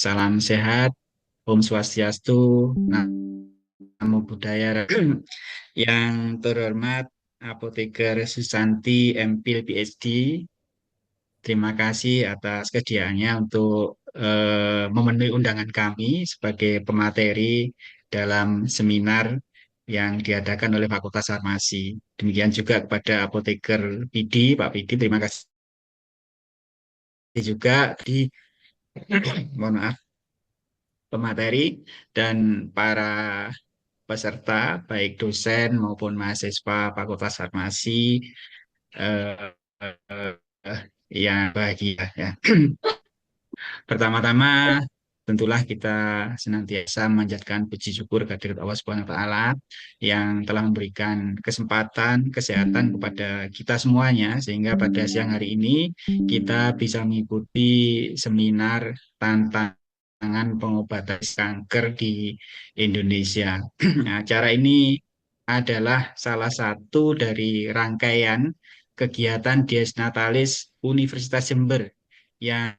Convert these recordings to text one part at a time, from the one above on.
Salam sehat, Om Swastiastu, Namo Buddhaya. Yang terhormat Apoteker Susanti MPhil PhD, terima kasih atas kesediaannya untuk memenuhi undangan kami sebagai pemateri dalam seminar yang diadakan oleh Fakultas Farmasi. Demikian juga kepada Apoteker PD, Pak PD, terima kasih juga di mohon maaf pemateri dan para peserta, baik dosen maupun mahasiswa Fakultas Farmasi eh, yang bahagia ya. Pertama-tama tentulah kita senantiasa memanjatkan puji syukur kehadirat Allah Subhanahu wa taala yang telah memberikan kesempatan kesehatan kepada kita semuanya sehingga pada siang hari ini kita bisa mengikuti seminar tantangan pengobatan kanker di Indonesia. Nah, acara ini adalah salah satu dari rangkaian kegiatan Dies Natalis Universitas Jember yang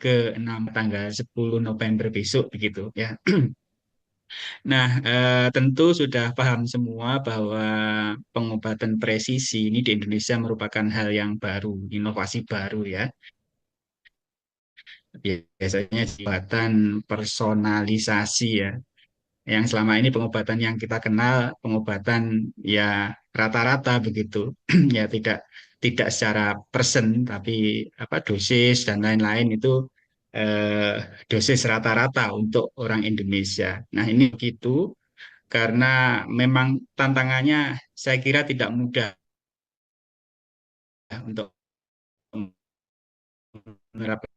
ke-6 tanggal 10 November besok begitu ya. Nah, tentu sudah paham semua bahwa pengobatan presisi ini di Indonesia merupakan hal yang baru, inovasi baru ya. Biasanya pengobatan personalisasi ya. Yang selama ini pengobatan yang kita kenal pengobatan ya rata-rata begitu. Ya tidak secara persen tapi apa dosis dan lain-lain itu eh, dosis rata-rata untuk orang Indonesia. Nah, ini begitu karena memang tantangannya saya kira tidak mudah ya, untuk menerapkan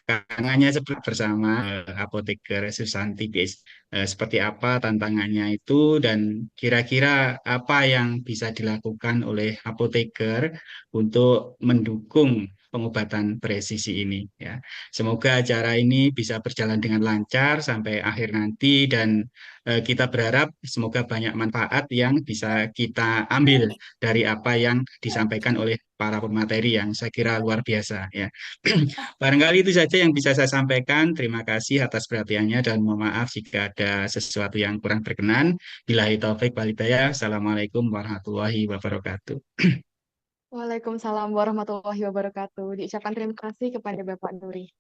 tantangannya seperti bersama Apoteker Susanti BS. Seperti apa tantangannya itu dan kira-kira apa yang bisa dilakukan oleh apoteker untuk mendukung pengobatan presisi ini ya. Semoga acara ini bisa berjalan dengan lancar sampai akhir nanti dan kita berharap semoga banyak manfaat yang bisa kita ambil dari apa yang disampaikan oleh para pemateri yang saya kira luar biasa ya. Barangkali itu saja yang bisa saya sampaikan. Terima kasih atas perhatiannya dan mohon maaf jika ada sesuatu yang kurang berkenan. Billahi taufik wal hidayah. Assalamualaikum warahmatullahi wabarakatuh. Waalaikumsalam warahmatullahi wabarakatuh. Diucapkan terima kasih kepada Bapak Nuri.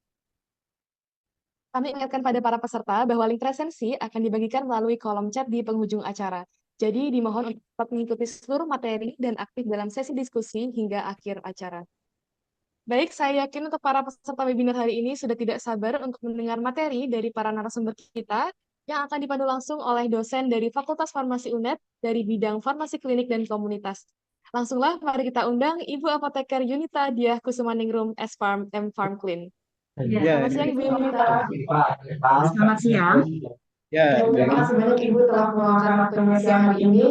Kami ingatkan pada para peserta bahwa link presensi akan dibagikan melalui kolom chat di penghujung acara. Jadi dimohon untuk tetap mengikuti seluruh materi dan aktif dalam sesi diskusi hingga akhir acara. Baik, saya yakin untuk para peserta webinar hari ini sudah tidak sabar untuk mendengar materi dari para narasumber kita yang akan dipandu langsung oleh dosen dari Fakultas Farmasi UNED dari bidang farmasi klinik dan komunitas. Langsunglah mari kita undang Ibu Apoteker Yunita Diah Kusumaningrum S Farm M Farm Clean. Ya, Selamat siang Ibu Yunita. selamat siang. Ya, Terima kasih banyak Ibu telah meluangkan waktunya siang hari ini.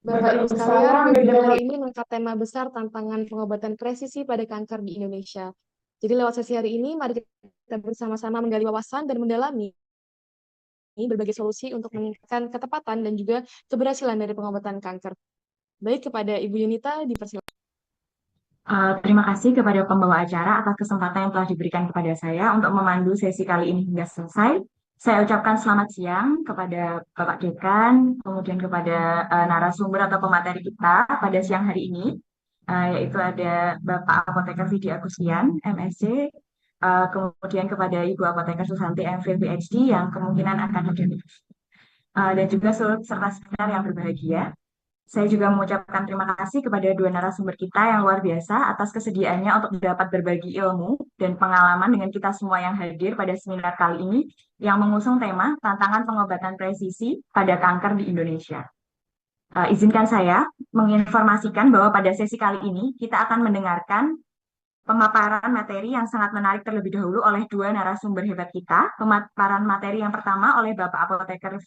Bapak Ibu sekalian, webinar hari ini mengangkat tema besar tantangan pengobatan presisi pada kanker di Indonesia. Jadi lewat sesi hari ini, mari kita bersama-sama menggali wawasan dan mendalami berbagai solusi untuk meningkatkan ketepatan dan juga keberhasilan dari pengobatan kanker. Baik, kepada Ibu Yunita, dipersilakan. Terima kasih kepada pembawa acara atas kesempatan yang telah diberikan kepada saya untuk memandu sesi kali ini hingga selesai. Saya ucapkan selamat siang kepada Bapak Dekan, kemudian kepada narasumber atau pemateri kita pada siang hari ini, yaitu ada Bapak Apoteker Vidi Agustian, MSc, kemudian kepada Ibu Apoteker Susanti MPhil PhD yang kemungkinan akan hadir, dan juga seluruh peserta seminar yang berbahagia. Saya juga mengucapkan terima kasih kepada dua narasumber kita yang luar biasa atas kesediaannya untuk dapat berbagi ilmu dan pengalaman dengan kita semua yang hadir pada seminar kali ini yang mengusung tema tantangan pengobatan presisi pada kanker di Indonesia. Izinkan saya menginformasikan bahwa pada sesi kali ini kita akan mendengarkan pemaparan materi yang sangat menarik terlebih dahulu oleh dua narasumber hebat kita. Pemaparan materi yang pertama oleh Bapak Apoteker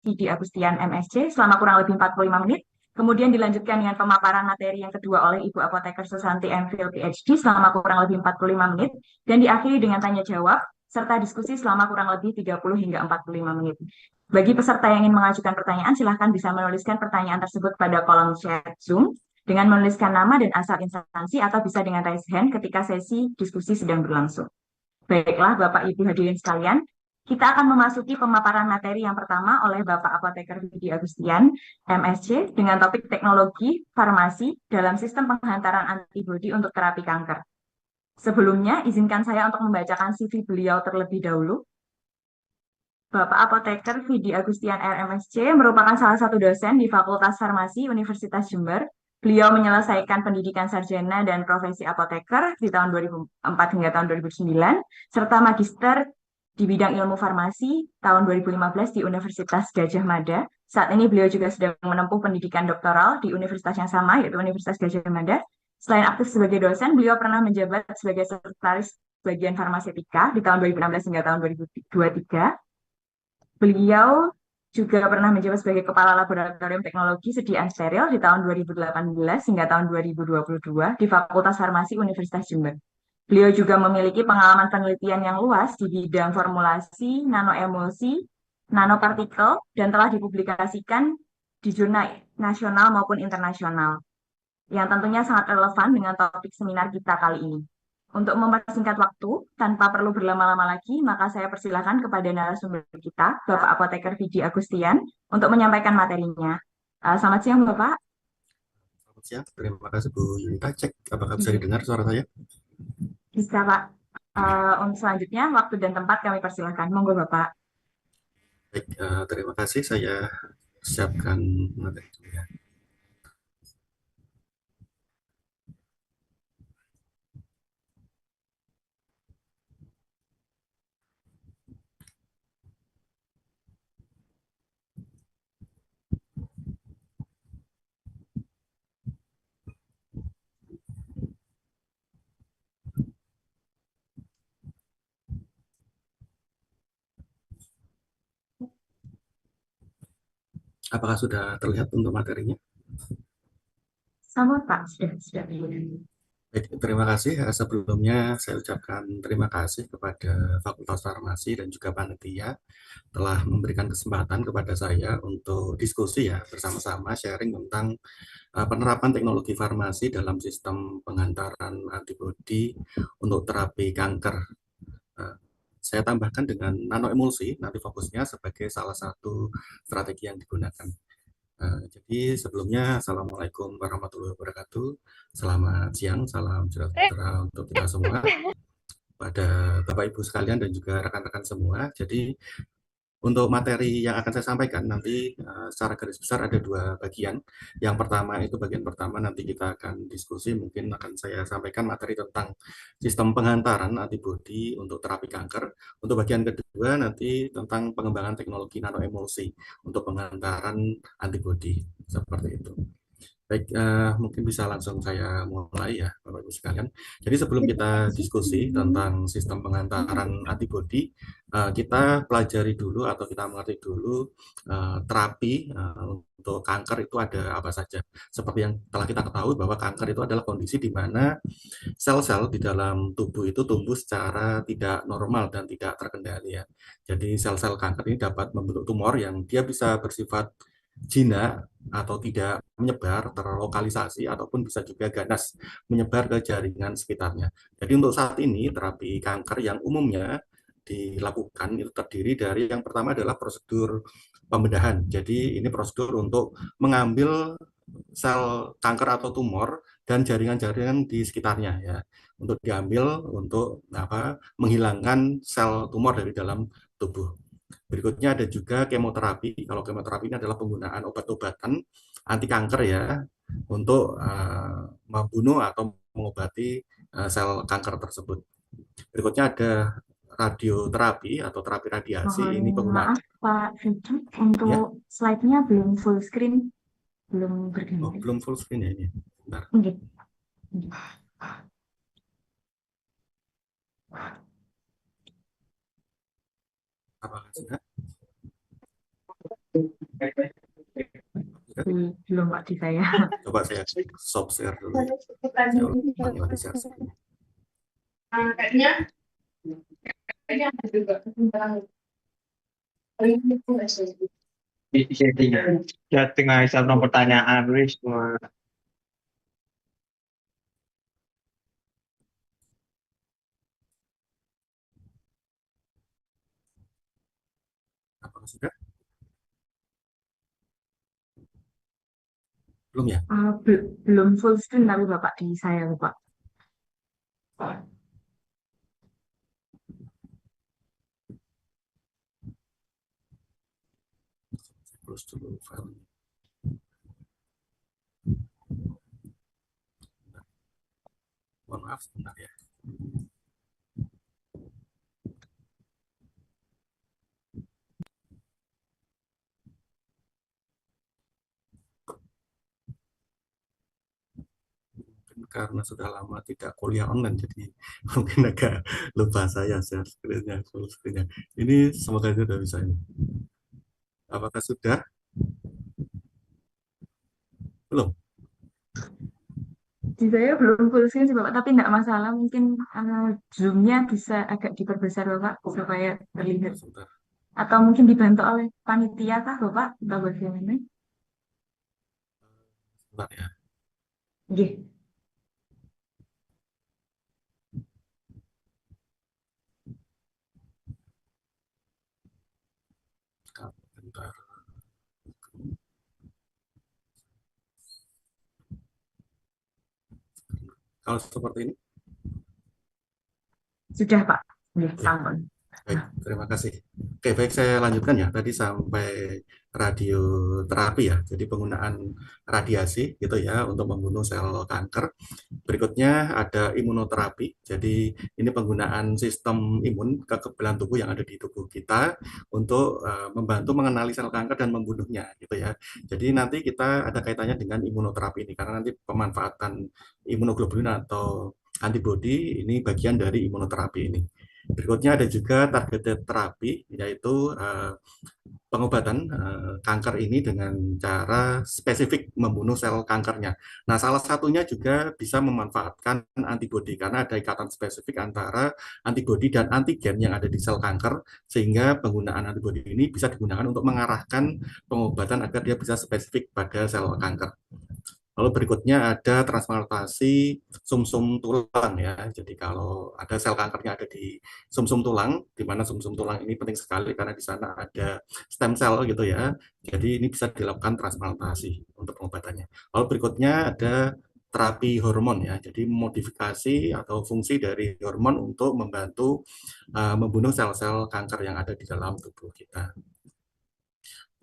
Vidi Agustian MSc selama kurang lebih 45 menit. Kemudian dilanjutkan dengan pemaparan materi yang kedua oleh Ibu Apoteker Susanti MPhil PhD selama kurang lebih 45 menit. Dan diakhiri dengan tanya jawab serta diskusi selama kurang lebih 30 hingga 45 menit. Bagi peserta yang ingin mengajukan pertanyaan, silahkan bisa menuliskan pertanyaan tersebut pada kolom chat Zoom dengan menuliskan nama dan asal instansi atau bisa dengan raise hand ketika sesi diskusi sedang berlangsung. Baiklah, Bapak Ibu hadirin sekalian, kita akan memasuki pemaparan materi yang pertama oleh Bapak Apoteker Widi Agustian, MSc, dengan topik teknologi farmasi dalam sistem penghantaran antibodi untuk terapi kanker. Sebelumnya, izinkan saya untuk membacakan CV beliau terlebih dahulu. Bapak Apoteker Widi Agustian RMSc merupakan salah satu dosen di Fakultas Farmasi Universitas Jember. Beliau menyelesaikan pendidikan sarjana dan profesi apoteker di tahun 2004 hingga tahun 2009, serta magister di bidang ilmu farmasi tahun 2015 di Universitas Gadjah Mada. Saat ini beliau juga sedang menempuh pendidikan doktoral di universitas yang sama, yaitu Universitas Gadjah Mada. Selain aktif sebagai dosen, beliau pernah menjabat sebagai sekretaris bagian farmasetika di tahun 2016 hingga tahun 2023. Beliau juga pernah menjabat sebagai Kepala Laboratorium Teknologi Sediaan Steril di tahun 2018 hingga tahun 2022 di Fakultas Farmasi Universitas Jember. Beliau juga memiliki pengalaman penelitian yang luas di bidang formulasi, nanoemulsi, nanopartikel, dan telah dipublikasikan di jurnal nasional maupun internasional, yang tentunya sangat relevan dengan topik seminar kita kali ini. Untuk mempersingkat waktu, tanpa perlu berlama-lama lagi, maka saya persilahkan kepada narasumber kita, Bapak Apoteker Widi Agustian, untuk menyampaikan materinya. Selamat siang, Bapak. Selamat siang, terima kasih Bu Yunita. Cek apakah bisa didengar suara saya? Bisa, Pak. Untuk selanjutnya, waktu dan tempat kami persilahkan. Monggo, Bapak. Baik, terima kasih. Saya siapkan materi dulu ya. Apakah sudah terlihat untuk materinya? Sama, Pak. Sudah. Baik, terima kasih. Sebelumnya saya ucapkan terima kasih kepada Fakultas Farmasi dan juga panitia telah memberikan kesempatan kepada saya untuk diskusi ya bersama-sama sharing tentang penerapan teknologi farmasi dalam sistem penghantaran antibodi untuk terapi kanker. Saya tambahkan dengan nanoemulsi, nanti fokusnya sebagai salah satu strategi yang digunakan. Jadi sebelumnya, Assalamualaikum warahmatullahi wabarakatuh. Selamat siang, salam sejahtera untuk kita semua. Pada Bapak Ibu sekalian dan juga rekan-rekan semua. Jadi untuk materi yang akan saya sampaikan nanti secara garis besar ada dua bagian. Yang pertama itu bagian pertama nanti kita akan diskusi, mungkin akan saya sampaikan materi tentang sistem penghantaran antibodi untuk terapi kanker. Untuk bagian kedua nanti tentang pengembangan teknologi nanoemulsi untuk penghantaran antibodi, seperti itu. Baik, mungkin bisa langsung saya mulai ya, Bapak Ibu sekalian. Jadi sebelum kita diskusi tentang sistem penghantaran antibodi, kita pelajari dulu atau kita mengerti dulu terapi untuk kanker itu ada apa saja. Seperti yang telah kita ketahui bahwa kanker itu adalah kondisi di mana sel-sel di dalam tubuh itu tumbuh secara tidak normal dan tidak terkendali ya. Jadi sel-sel kanker ini dapat membentuk tumor yang dia bisa bersifat jinak atau tidak menyebar, terlokalisasi, ataupun bisa juga ganas menyebar ke jaringan sekitarnya. Jadi untuk saat ini terapi kanker yang umumnya dilakukan itu terdiri dari yang pertama adalah prosedur pembedahan. Jadi ini prosedur untuk mengambil sel kanker atau tumor dan jaringan-jaringan di sekitarnya ya, untuk diambil untuk menghilangkan sel tumor dari dalam tubuh. Berikutnya ada juga kemoterapi. Kalau kemoterapi ini adalah penggunaan obat-obatan anti kanker ya untuk membunuh atau mengobati sel kanker tersebut. Berikutnya ada radioterapi atau terapi radiasi. Ini penggunaan. Maaf Pak Fitri, untuk ya? slide-nya belum full screen, belum berganti. Oh, belum full screen ya ini. Bentar. Okay. Apakah sudah? Belum Pak di saya. Coba saya stop share dulu. Saya ulangi lagi share screen. Di setting ya tengah isap pertanyaan Riz. Apakah sudah? Belum ya? Belum full screen tapi Bapak di saya Bapak. Close dulu file. Mohon maaf sebentar ya. Karena sudah lama tidak kuliah online, jadi mungkin agak lupa saya share screen-nya, full screen-nya. Ini semoga sudah bisa ini. Apakah sudah? Belum? Di saya belum full screen sih Bapak, tapi enggak masalah. Mungkin zoom-nya bisa agak diperbesar Bapak supaya terlihat. Sebentar. Atau mungkin dibantu oleh panitia kah Bapak? Atau bagaimana? Sebentar ya. Nggih. Sebentar. Kalau seperti ini? Sudah Pak. Nggih, Ya. sampun. Baik, terima kasih. Oke, baik, saya lanjutkan ya. Tadi sampai radioterapi ya, jadi penggunaan radiasi gitu ya untuk membunuh sel kanker. Berikutnya ada imunoterapi. Jadi ini penggunaan sistem imun kekebalan tubuh yang ada di tubuh kita untuk membantu mengenali sel kanker dan membunuhnya gitu ya. Jadi nanti kita ada kaitannya dengan imunoterapi ini karena nanti pemanfaatan imunoglobulin atau antibodi ini bagian dari imunoterapi ini. Berikutnya ada juga targeted terapi, yaitu pengobatan kanker ini dengan cara spesifik membunuh sel kankernya. Nah, salah satunya juga bisa memanfaatkan antibodi karena ada ikatan spesifik antara antibodi dan antigen yang ada di sel kanker, sehingga penggunaan antibodi ini bisa digunakan untuk mengarahkan pengobatan agar dia bisa spesifik pada sel kanker. Lalu berikutnya ada transplantasi sumsum tulang ya. Jadi kalau ada sel kankernya ada di sumsum tulang, di mana sumsum tulang ini penting sekali karena di sana ada stem cell gitu ya. Jadi ini bisa dilakukan transplantasi untuk pengobatannya. Lalu berikutnya ada terapi hormon ya. Jadi modifikasi atau fungsi dari hormon untuk membantu membunuh sel-sel kanker yang ada di dalam tubuh kita.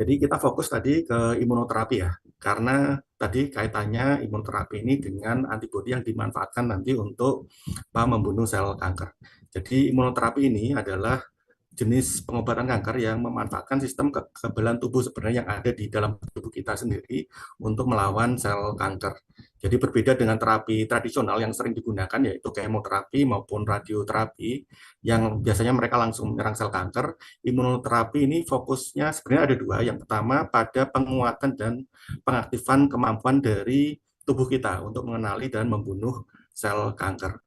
Jadi kita fokus tadi ke imunoterapi ya, karena tadi kaitannya imunoterapi ini dengan antibodi yang dimanfaatkan nanti untuk membunuh sel kanker. Jadi imunoterapi ini adalah jenis pengobatan kanker yang memanfaatkan sistem kekebalan tubuh sebenarnya yang ada di dalam tubuh kita sendiri untuk melawan sel kanker. Jadi berbeda dengan terapi tradisional yang sering digunakan yaitu kemoterapi maupun radioterapi yang biasanya mereka langsung menyerang sel kanker, imunoterapi ini fokusnya sebenarnya ada dua. Yang pertama pada penguatan dan pengaktifan kemampuan dari tubuh kita untuk mengenali dan membunuh sel kanker.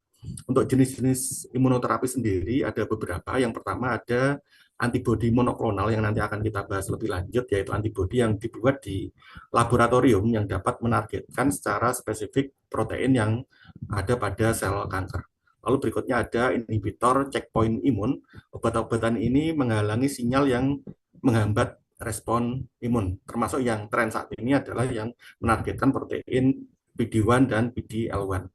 Untuk jenis-jenis imunoterapi sendiri ada beberapa. Yang pertama ada antibodi monoklonal yang nanti akan kita bahas lebih lanjut, yaitu antibodi yang dibuat di laboratorium yang dapat menargetkan secara spesifik protein yang ada pada sel kanker. Lalu berikutnya ada inhibitor checkpoint imun. Obat-obatan ini menghalangi sinyal yang menghambat respon imun, termasuk yang tren saat ini adalah yang menargetkan protein PD-1 dan PD-L1.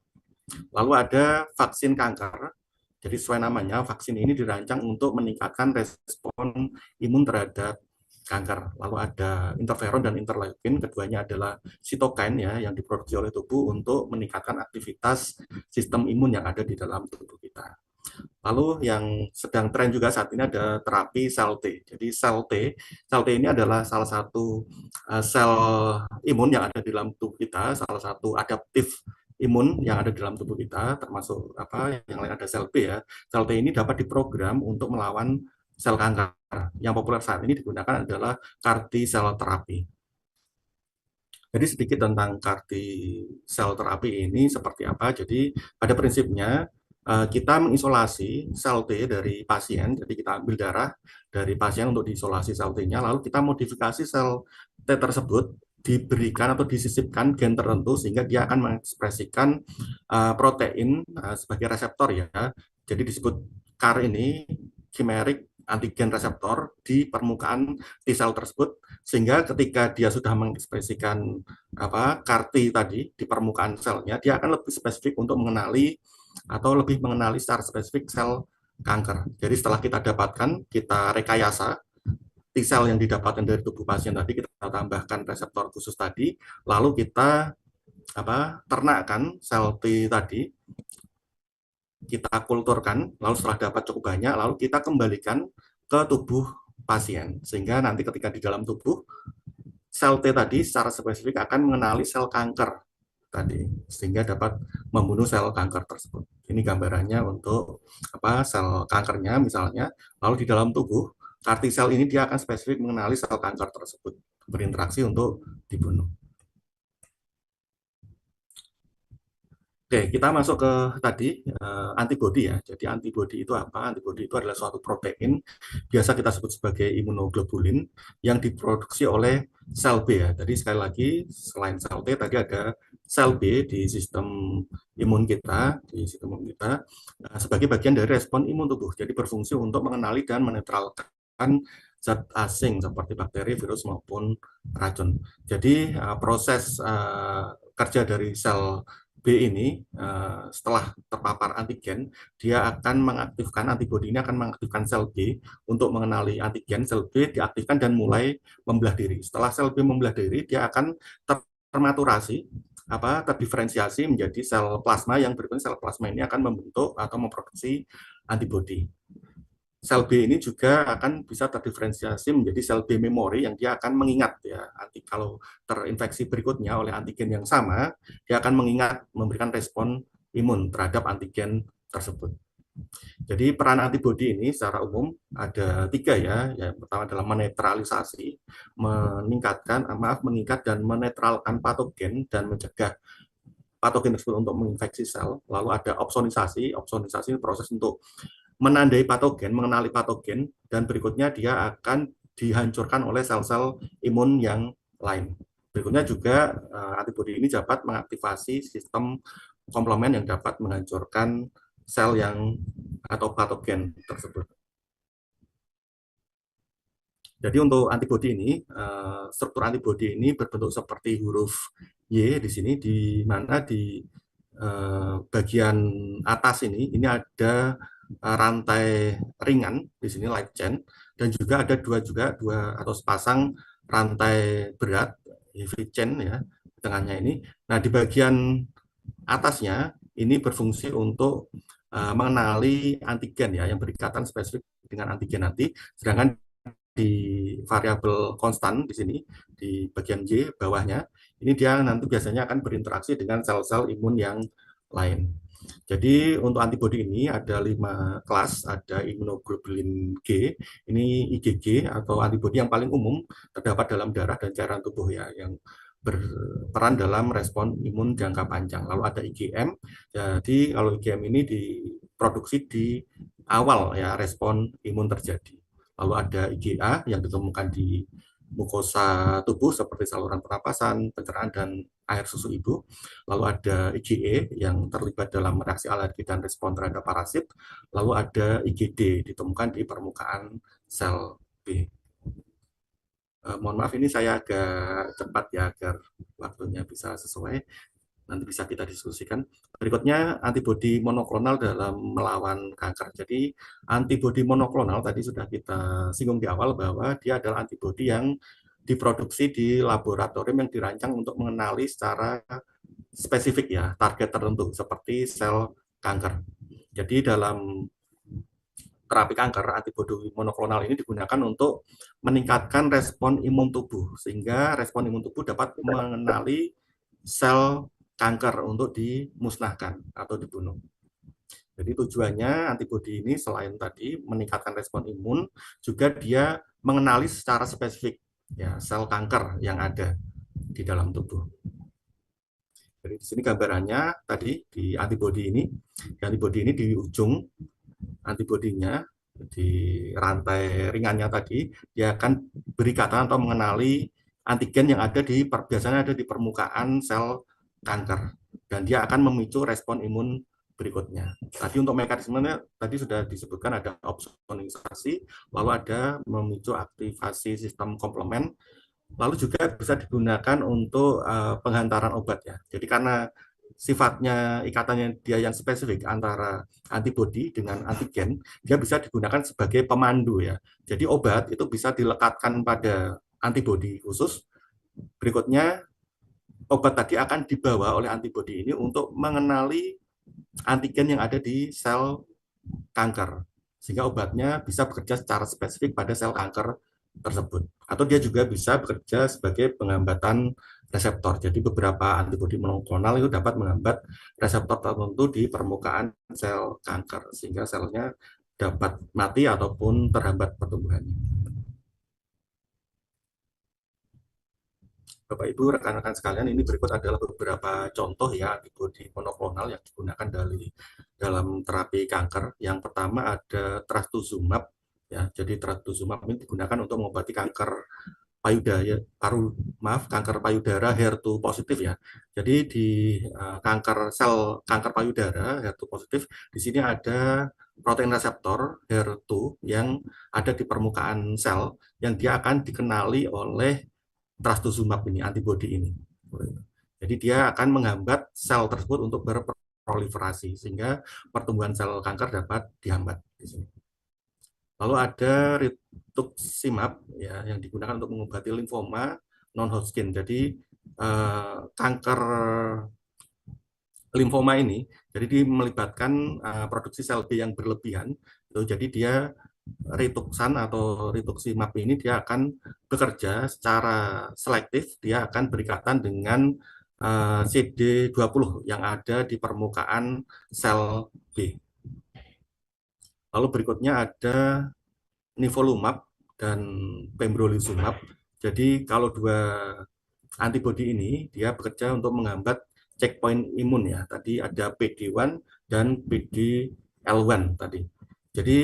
Lalu ada vaksin kanker. Jadi sesuai namanya, vaksin ini dirancang untuk meningkatkan respon imun terhadap kanker. Lalu ada interferon dan interleukin, keduanya adalah sitokin ya yang diproduksi oleh tubuh untuk meningkatkan aktivitas sistem imun yang ada di dalam tubuh kita. Lalu yang sedang tren juga saat ini ada terapi sel T. Jadi sel T ini adalah salah satu sel imun yang ada di dalam tubuh kita, salah satu adaptif imun yang ada di dalam tubuh kita, termasuk yang lain ada sel B ya. Sel T ini dapat diprogram untuk melawan sel kanker. Yang populer saat ini digunakan adalah CAR T cell terapi. Jadi sedikit tentang CAR T cell terapi ini seperti apa. Jadi pada prinsipnya kita mengisolasi sel T dari pasien, jadi kita ambil darah dari pasien untuk diisolasi sel T-nya, lalu kita modifikasi sel T tersebut diberikan atau disisipkan gen tertentu sehingga dia akan mengekspresikan protein sebagai reseptor ya. Jadi disebut CAR ini chimeric antigen reseptor di permukaan T-sel tersebut, sehingga ketika dia sudah mengekspresikan CAR-T tadi di permukaan selnya, dia akan lebih spesifik untuk mengenali atau lebih mengenali secara spesifik sel kanker. Jadi setelah kita dapatkan, kita rekayasa T-sel yang didapatkan dari tubuh pasien tadi, kita tambahkan reseptor khusus tadi, lalu kita ternakkan sel T tadi, kita kulturkan, lalu setelah dapat cukup banyak, lalu kita kembalikan ke tubuh pasien, sehingga nanti ketika di dalam tubuh, sel T tadi secara spesifik akan mengenali sel kanker tadi, sehingga dapat membunuh sel kanker tersebut. Ini gambarannya untuk sel kankernya misalnya, lalu di dalam tubuh, CAR T-sel ini dia akan spesifik mengenali sel kanker tersebut, berinteraksi untuk dibunuh. Oke, kita masuk ke tadi antibodi ya. Jadi antibodi itu apa? Antibodi itu adalah suatu protein, biasa kita sebut sebagai imunoglobulin, yang diproduksi oleh sel B ya. Jadi sekali lagi, selain sel T, tadi ada sel B di sistem imun kita, sebagai bagian dari respon imun tubuh. Jadi berfungsi untuk mengenali dan menetralkan zat asing seperti bakteri, virus maupun racun. Jadi proses kerja dari sel B ini setelah terpapar antigen, dia akan mengaktifkan, antibodi ini akan mengaktifkan sel B untuk mengenali antigen. Sel B diaktifkan dan mulai membelah diri. Setelah sel B membelah diri, dia akan termaturasi, terdiferensiasi menjadi sel plasma, yang berikutnya sel plasma ini akan membentuk atau memproduksi antibodi. Sel B ini juga akan bisa terdiferensiasi menjadi sel B memori, yang dia akan mengingat ya, kalau terinfeksi berikutnya oleh antigen yang sama, dia akan mengingat, memberikan respon imun terhadap antigen tersebut. Jadi peran antibodi ini secara umum ada 3 ya. Yang pertama adalah menetralisasi, mengikat dan menetralkan patogen dan mencegah patogen tersebut untuk menginfeksi sel. Lalu ada opsonisasi, opsonisasi proses untuk menandai patogen, mengenali patogen, dan berikutnya dia akan dihancurkan oleh sel-sel imun yang lain. Berikutnya juga antibodi ini dapat mengaktifasi sistem komplement yang dapat menghancurkan sel yang atau patogen tersebut. Jadi untuk antibodi ini, struktur antibodi ini berbentuk seperti huruf Y di sini, di mana di bagian atas ini ada rantai ringan di sini, light chain, dan juga ada dua atau sepasang rantai berat, heavy chain ya, di tengahnya ini. Nah, di bagian atasnya ini berfungsi untuk mengenali antigen ya, yang berikatan spesifik dengan antigen nanti, sedangkan di variabel konstan di sini, di bagian Y bawahnya, ini dia nanti biasanya akan berinteraksi dengan sel-sel imun yang lain. Jadi untuk antibodi ini ada 5 kelas, ada immunoglobulin G, ini IgG atau antibodi yang paling umum terdapat dalam darah dan cairan tubuh ya, yang berperan dalam respon imun jangka panjang. Lalu ada IgM, jadi kalau IgM ini diproduksi di awal ya respon imun terjadi. Lalu ada IgA yang ditemukan di mukosa tubuh seperti saluran pernapasan, pencernaan, dan air susu ibu. Lalu ada IgE yang terlibat dalam reaksi alergi dan respon terhadap parasit. Lalu ada IgD ditemukan di permukaan sel B. Mohon maaf ini saya agak cepat ya agar waktunya bisa sesuai. Nanti bisa kita diskusikan. Berikutnya antibodi monoklonal dalam melawan kanker. Jadi antibodi monoklonal tadi sudah kita singgung di awal bahwa dia adalah antibodi yang diproduksi di laboratorium yang dirancang untuk mengenali secara spesifik ya target tertentu seperti sel kanker. Jadi dalam terapi kanker, antibodi monoklonal ini digunakan untuk meningkatkan respon imun tubuh, sehingga respon imun tubuh dapat mengenali sel kanker untuk dimusnahkan atau dibunuh. Jadi tujuannya antibodi ini selain tadi meningkatkan respon imun, juga dia mengenali secara spesifik ya sel kanker yang ada di dalam tubuh. Jadi di sini gambarannya tadi di antibodi ini. Di antibodi ini di ujung antibodinya di rantai ringannya tadi, dia akan berikatan atau mengenali antigen yang ada biasanya ada di permukaan sel kanker, dan dia akan memicu respon imun berikutnya. Tadi untuk mekanismenya tadi sudah disebutkan ada opsonisasi, lalu ada memicu aktivasi sistem komplement, lalu juga bisa digunakan untuk penghantaran obat ya. Jadi karena sifatnya ikatannya dia yang spesifik antara antibodi dengan antigen, dia bisa digunakan sebagai pemandu ya. Jadi obat itu bisa dilekatkan pada antibodi khusus. Berikutnya obat tadi akan dibawa oleh antibodi ini untuk mengenali antigen yang ada di sel kanker, sehingga obatnya bisa bekerja secara spesifik pada sel kanker tersebut. Atau dia juga bisa bekerja sebagai penghambatan reseptor. Jadi beberapa antibodi monoklonal itu dapat menghambat reseptor tertentu di permukaan sel kanker, sehingga selnya dapat mati ataupun terhambat pertumbuhannya. Bapak Ibu, rekan-rekan sekalian, ini berikut adalah beberapa contoh ya antibodi monoklonal yang digunakan dalam terapi kanker. Yang pertama ada trastuzumab ya. Jadi trastuzumab ini digunakan untuk mengobati kanker kanker payudara HER2 positif ya. Jadi di sel kanker payudara HER2 positif, di sini ada protein reseptor HER2 yang ada di permukaan sel yang dia akan dikenali oleh trastuzumab ini, antibodi ini. Jadi dia akan menghambat sel tersebut untuk berproliferasi sehingga pertumbuhan sel kanker dapat dihambat di sini. Lalu ada rituximab ya yang digunakan untuk mengobati limfoma non-Hodgkin. Jadi kanker limfoma ini jadi melibatkan produksi sel B yang berlebihan. Jadi dia rituxan atau rituximab ini dia akan bekerja secara selektif, dia akan berikatan dengan CD20 yang ada di permukaan sel B. Lalu berikutnya ada nivolumab dan pembrolizumab. Jadi kalau dua antibodi ini dia bekerja untuk menghambat checkpoint imun ya. Tadi ada PD-1 dan PD-L1 tadi. Jadi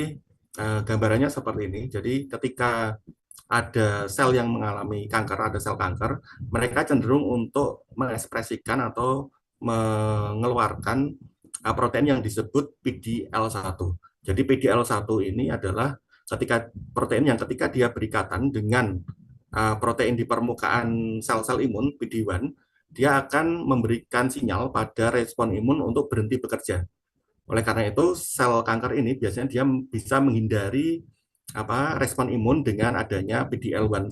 gambarannya seperti ini. Jadi ketika ada sel yang mengalami kanker, ada sel kanker, mereka cenderung untuk mengekspresikan atau mengeluarkan protein yang disebut PD-L1. Jadi PD-L1 ini adalah protein yang ketika dia berikatan dengan protein di permukaan sel-sel imun PD-1, dia akan memberikan sinyal pada respon imun untuk berhenti bekerja. Oleh karena itu, sel kanker ini biasanya dia bisa menghindari respon imun dengan adanya PD-L1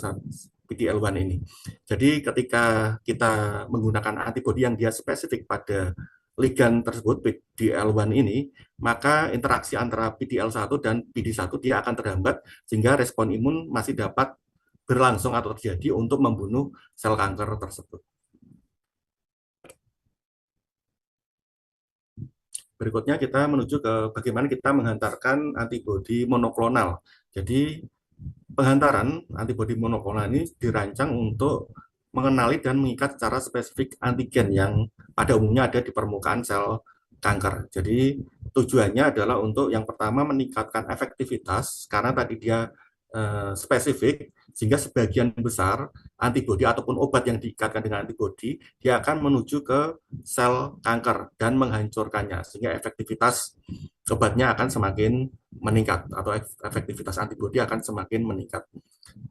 ini. Jadi ketika kita menggunakan antibodi yang dia spesifik pada ligan tersebut, PD-L1 ini, maka interaksi antara PD-L1 dan PD-1 dia akan terhambat sehingga respon imun masih dapat berlangsung atau terjadi untuk membunuh sel kanker tersebut. Berikutnya kita menuju ke bagaimana kita menghantarkan antibodi monoklonal. Jadi penghantaran antibodi monoklonal ini dirancang untuk mengenali dan mengikat secara spesifik antigen yang pada umumnya ada di permukaan sel kanker. Jadi tujuannya adalah untuk yang pertama meningkatkan efektivitas karena tadi dia spesifik, sehingga sebagian besar antibodi ataupun obat yang diikatkan dengan antibodi dia akan menuju ke sel kanker dan menghancurkannya, sehingga efektivitas obatnya akan semakin meningkat atau efektivitas antibodi akan semakin meningkat.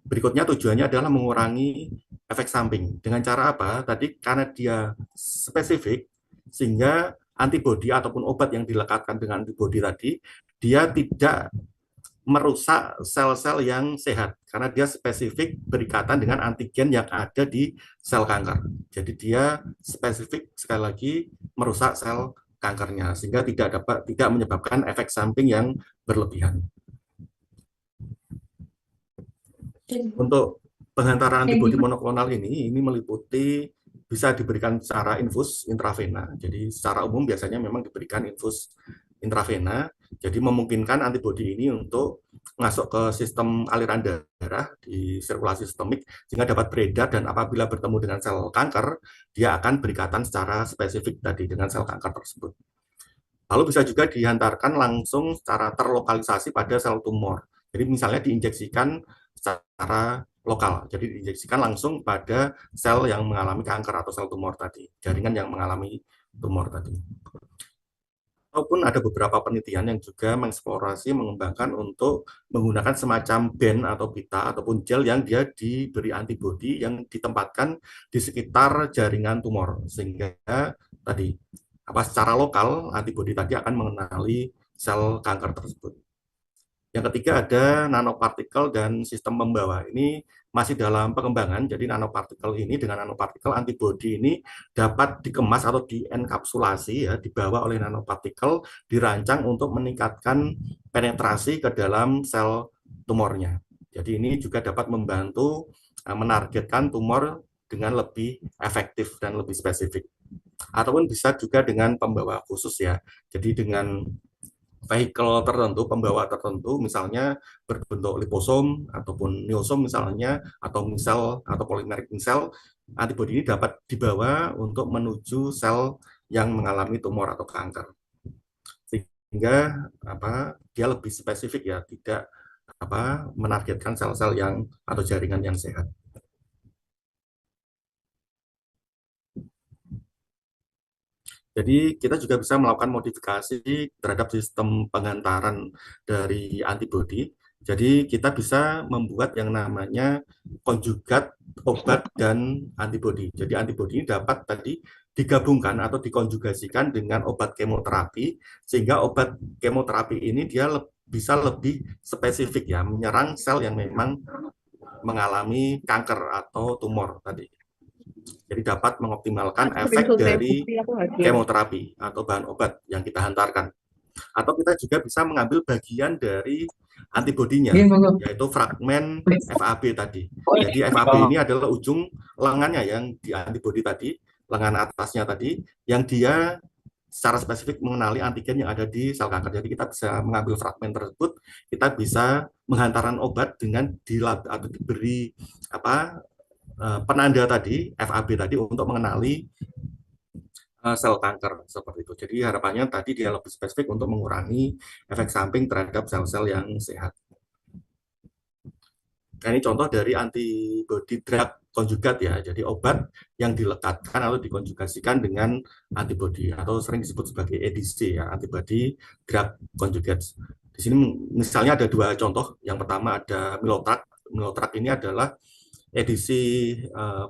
Berikutnya tujuannya adalah mengurangi efek samping. Dengan cara apa? Tadi karena dia spesifik sehingga antibodi ataupun obat yang dilekatkan dengan antibodi tadi dia tidak merusak sel-sel yang sehat karena dia spesifik berikatan dengan antigen yang ada di sel kanker. Jadi dia spesifik sekali lagi merusak sel kankernya sehingga tidak menyebabkan efek samping yang berlebihan. Untuk penghantaran antibodi monoklonal ini meliputi bisa diberikan secara infus intravena. Jadi secara umum biasanya memang diberikan infus intravena. Jadi memungkinkan antibodi ini untuk masuk ke sistem aliran darah di sirkulasi sistemik sehingga dapat beredar dan apabila bertemu dengan sel kanker, dia akan berikatan secara spesifik tadi dengan sel kanker tersebut. Lalu bisa juga dihantarkan langsung secara terlokalisasi pada sel tumor. Jadi misalnya diinjeksikan secara lokal, jadi diinjeksikan langsung pada sel yang mengalami kanker atau sel tumor tadi, jaringan yang mengalami tumor tadi. Ataupun ada beberapa penelitian yang juga mengeksplorasi mengembangkan untuk menggunakan semacam band atau pita ataupun gel yang dia diberi antibodi yang ditempatkan di sekitar jaringan tumor, sehingga tadi secara lokal antibodi tadi akan mengenali sel kanker tersebut. Yang ketiga ada nanopartikel dan sistem pembawa. Ini masih dalam pengembangan, jadi nanopartikel ini dengan nanopartikel antibodi ini dapat dikemas atau dienkapsulasi, ya, dibawa oleh nanopartikel, dirancang untuk meningkatkan penetrasi ke dalam sel tumornya. Jadi ini juga dapat membantu menargetkan tumor dengan lebih efektif dan lebih spesifik. Ataupun bisa juga dengan pembawa khusus, ya. Jadi dengan vehicle tertentu, pembawa tertentu, misalnya berbentuk liposom ataupun neosom misalnya, atau misel atau polimeric misel, antibodi ini dapat dibawa untuk menuju sel yang mengalami tumor atau kanker, sehingga dia lebih spesifik, ya, tidak menargetkan sel-sel yang atau jaringan yang sehat. Jadi kita juga bisa melakukan modifikasi terhadap sistem penghantaran dari antibodi. Jadi kita bisa membuat yang namanya konjugat obat dan antibodi. Jadi antibodi ini dapat tadi digabungkan atau dikonjugasikan dengan obat kemoterapi, sehingga obat kemoterapi ini dia bisa lebih spesifik, ya, menyerang sel yang memang mengalami kanker atau tumor tadi. Jadi dapat mengoptimalkan efek dari kemoterapi atau bahan obat yang kita hantarkan. Atau kita juga bisa mengambil bagian dari antibodinya, yaitu fragmen FAB tadi. Jadi FAB ini adalah ujung lengannya yang di antibodi tadi, lengan atasnya tadi, yang dia secara spesifik mengenali antigen yang ada di sel kanker. Jadi kita bisa mengambil fragmen tersebut, kita bisa menghantaran obat dengan atau diberi penanda tadi, FAB tadi, untuk mengenali sel kanker seperti itu. Jadi harapannya tadi dia lebih spesifik untuk mengurangi efek samping terhadap sel-sel yang sehat. Nah, ini contoh dari antibody drug konjugat, ya. Jadi obat yang dilekatkan atau dikonjugasikan dengan antibody atau sering disebut sebagai ADC, ya, antibody drug conjugates. Di sini misalnya ada dua contoh. Yang pertama ada Milotrak. Milotrak ini adalah edisi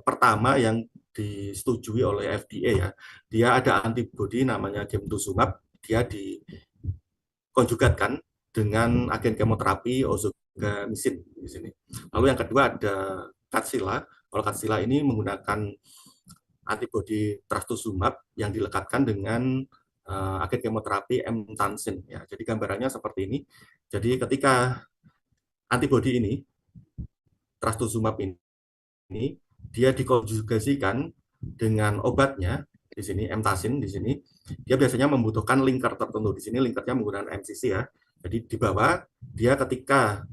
pertama yang disetujui oleh FDA, ya. Dia ada antibodi namanya gemtuzumab, dia dikonjugatkan dengan agen kemoterapi ozogamisin di sini. Lalu yang kedua ada Kadcyla. Kalau Kadcyla ini menggunakan antibodi trastuzumab yang dilekatkan dengan agen kemoterapi emtansin, ya. Jadi gambarannya seperti ini. Jadi ketika antibodi ini, trastuzumab ini dia dikonjugasikan dengan obatnya di sini, emtasin di sini, dia biasanya membutuhkan linker tertentu. Di sini linkernya menggunakan MCC, ya. Jadi di bawah dia ketika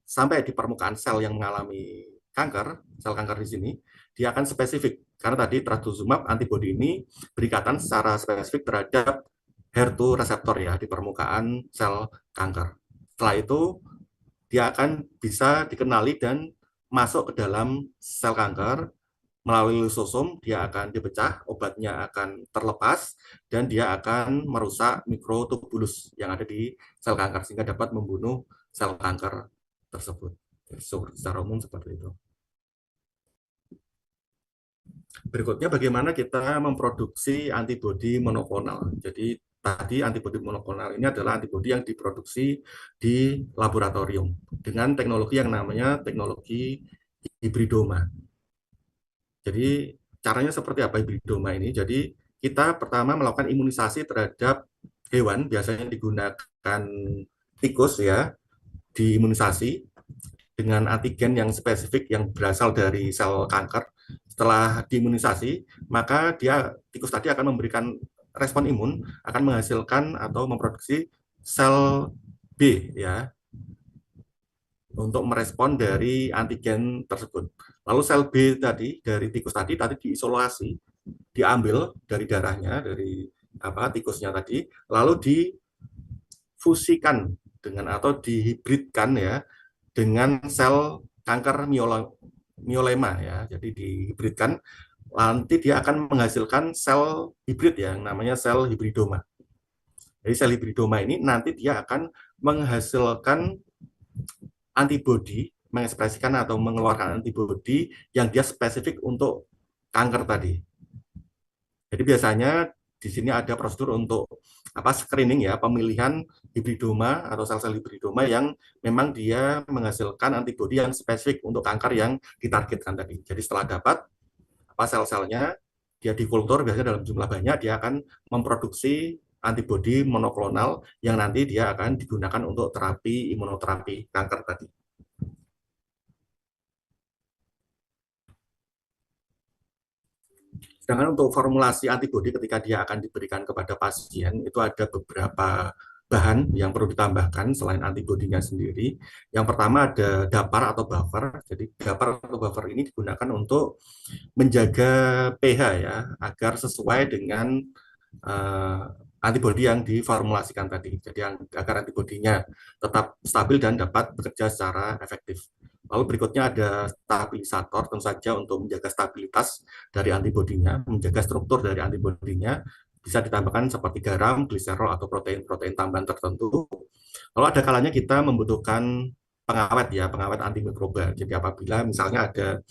sampai di permukaan sel yang mengalami kanker, sel kanker di sini, dia akan spesifik karena tadi trastuzumab antibodi ini berikatan secara spesifik terhadap HER2 reseptor, ya, di permukaan sel kanker. Setelah itu dia akan bisa dikenali dan masuk ke dalam sel kanker melalui lisosom, dia akan dipecah, obatnya akan terlepas, dan dia akan merusak mikrotubulus yang ada di sel kanker sehingga dapat membunuh sel kanker tersebut. Secara umum seperti itu. Berikutnya bagaimana kita memproduksi antibodi monoklonal. Jadi tadi antibodi monoklonal ini adalah antibodi yang diproduksi di laboratorium dengan teknologi yang namanya teknologi hibridoma. Jadi caranya seperti apa hibridoma ini? Jadi kita pertama melakukan imunisasi terhadap hewan, biasanya digunakan tikus, ya, diimunisasi dengan antigen yang spesifik yang berasal dari sel kanker. Setelah diimunisasi, maka tikus tadi akan memberikan respon imun, akan menghasilkan atau memproduksi sel B, ya, untuk merespon dari antigen tersebut. Lalu sel B tadi dari tikus tadi diisolasi, diambil dari darahnya, dari tikusnya tadi, lalu difusikan dengan atau dihibridkan, ya, dengan sel kanker myeloma, ya. Jadi dihibridkan, nanti dia akan menghasilkan sel hibrid, yang namanya sel hibridoma. Jadi sel hibridoma ini nanti dia akan menghasilkan antibodi, mengekspresikan atau mengeluarkan antibodi yang dia spesifik untuk kanker tadi. Jadi biasanya di sini ada prosedur untuk screening ya, pemilihan hibridoma atau sel-sel hibridoma yang memang dia menghasilkan antibodi yang spesifik untuk kanker yang ditargetkan tadi. Jadi setelah dapat sel-selnya, dia dikultur biasanya dalam jumlah banyak, dia akan memproduksi antibodi monoklonal yang nanti dia akan digunakan untuk terapi imunoterapi kanker tadi. Sedangkan untuk formulasi antibodi ketika dia akan diberikan kepada pasien, itu ada beberapa bahan yang perlu ditambahkan selain antibodinya sendiri. Yang pertama ada dapar atau buffer. Jadi dapar atau buffer ini digunakan untuk menjaga pH ya, agar sesuai dengan antibodi yang diformulasikan tadi. Jadi agar antibodinya tetap stabil dan dapat bekerja secara efektif. Lalu berikutnya ada stabilisator, tentu saja untuk menjaga stabilitas dari antibodinya, menjaga struktur dari antibodinya, bisa ditambahkan seperti garam, gliserol, atau protein-protein tambahan tertentu. Lalu ada kalanya kita membutuhkan pengawet ya, pengawet antimikroba. Jadi apabila misalnya ada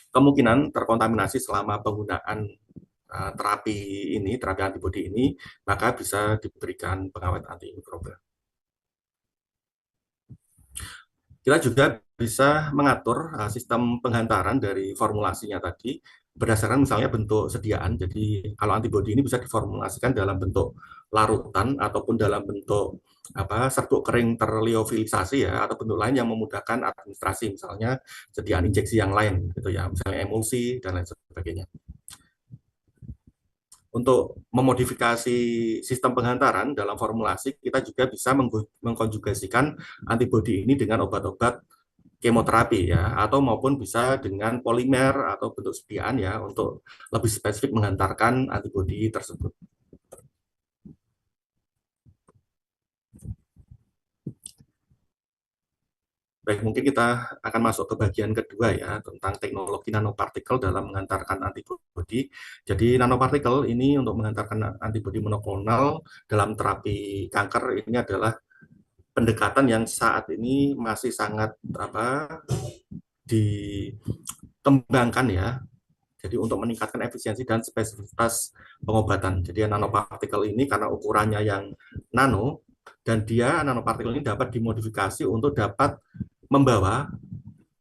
kemungkinan terkontaminasi selama penggunaan terapi antibodi ini, maka bisa diberikan pengawet antimikroba. Kita juga bisa mengatur sistem penghantaran dari formulasinya tadi berdasarkan misalnya bentuk sediaan. Jadi kalau antibodi ini bisa diformulasikan dalam bentuk larutan ataupun dalam bentuk serbuk kering terliofilisasi ya, atau bentuk lain yang memudahkan administrasi, misalnya sediaan injeksi yang lain gitu ya, misalnya emulsi dan lain sebagainya. Untuk memodifikasi sistem penghantaran dalam formulasi, kita juga bisa mengkonjugasikan antibodi ini dengan obat-obat kemoterapi ya, atau maupun bisa dengan polimer atau bentuk sediaan ya, untuk lebih spesifik menghantarkan antibodi tersebut. Baik, mungkin kita akan masuk ke bagian kedua ya, tentang teknologi nanopartikel dalam mengantarkan antibodi. Jadi nanopartikel ini untuk mengantarkan antibodi monoklonal dalam terapi kanker ini adalah pendekatan yang saat ini masih sangat dikembangkan ya. Jadi untuk meningkatkan efisiensi dan spesifitas pengobatan. Jadi nanopartikel ini karena ukurannya yang nano, dan dia nanopartikel ini dapat dimodifikasi untuk dapat membawa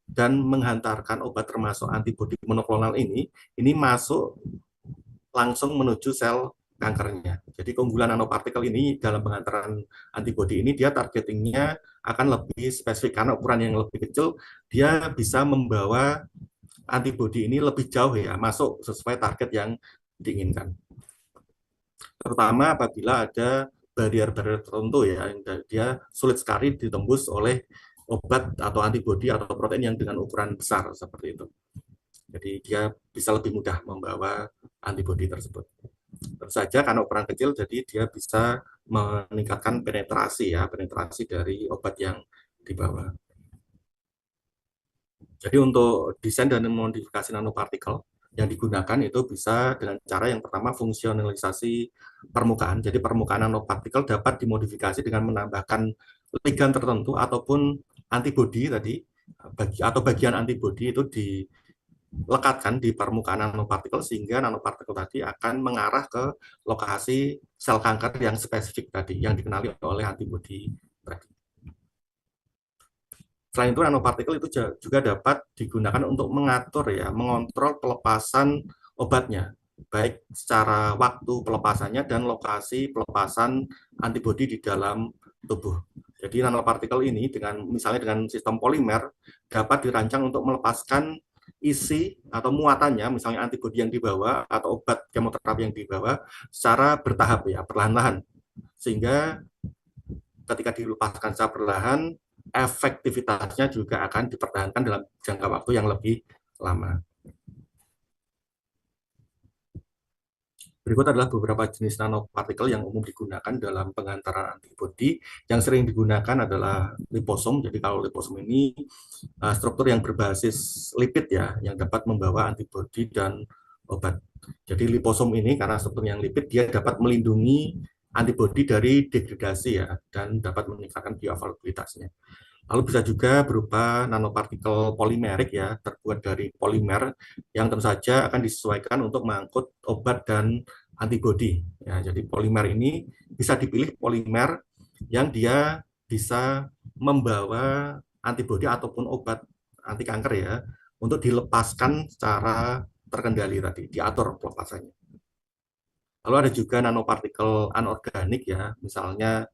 dan menghantarkan obat termasuk antibodi monoklonal ini masuk langsung menuju sel kankernya. Jadi keunggulan nanopartikel ini dalam pengantaran antibodi ini, dia targetingnya akan lebih spesifik karena ukuran yang lebih kecil, dia bisa membawa antibodi ini lebih jauh ya, masuk sesuai target yang diinginkan. Terutama apabila ada barrier-barrier tertentu ya, dia sulit sekali ditembus oleh obat atau antibodi atau protein yang dengan ukuran besar seperti itu. Jadi dia bisa lebih mudah membawa antibodi tersebut. Tentu saja karena ukuran kecil, jadi dia bisa meningkatkan penetrasi dari obat yang dibawa. Jadi untuk desain dan modifikasi nanopartikel yang digunakan itu bisa dengan cara yang pertama fungsionalisasi permukaan. Jadi permukaan nanopartikel dapat dimodifikasi dengan menambahkan ligan tertentu ataupun antibodi tadi, atau bagian antibodi itu dilekatkan di permukaan nanopartikel sehingga nanopartikel tadi akan mengarah ke lokasi sel kanker yang spesifik tadi, yang dikenali oleh antibodi tadi. Selain itu, nanopartikel itu juga dapat digunakan untuk mengatur ya, mengontrol pelepasan obatnya, baik secara waktu pelepasannya dan lokasi pelepasan antibodi di dalam tubuh. Jadi nanopartikel ini misalnya dengan sistem polimer dapat dirancang untuk melepaskan isi atau muatannya, misalnya antibodi yang dibawa atau obat kemoterapi yang dibawa secara bertahap ya, perlahan-lahan. Sehingga ketika dilepaskan secara perlahan, efektivitasnya juga akan dipertahankan dalam jangka waktu yang lebih lama. Berikut adalah beberapa jenis nanopartikel yang umum digunakan dalam pengantaran antibodi. Yang sering digunakan adalah liposom. Jadi kalau liposom ini struktur yang berbasis lipid ya, yang dapat membawa antibodi dan obat. Jadi liposom ini karena struktur yang lipid, dia dapat melindungi antibodi dari degradasi ya, dan dapat meningkatkan bioavailabilitasnya. Lalu bisa juga berupa nanopartikel polimerik ya, terbuat dari polimer yang tentu saja akan disesuaikan untuk mengangkut obat dan antibodi. Ya, jadi polimer ini bisa dipilih polimer yang dia bisa membawa antibodi ataupun obat anti kanker ya, untuk dilepaskan secara terkendali tadi, diatur pelepasannya. Lalu ada juga nanopartikel anorganik ya, misalnya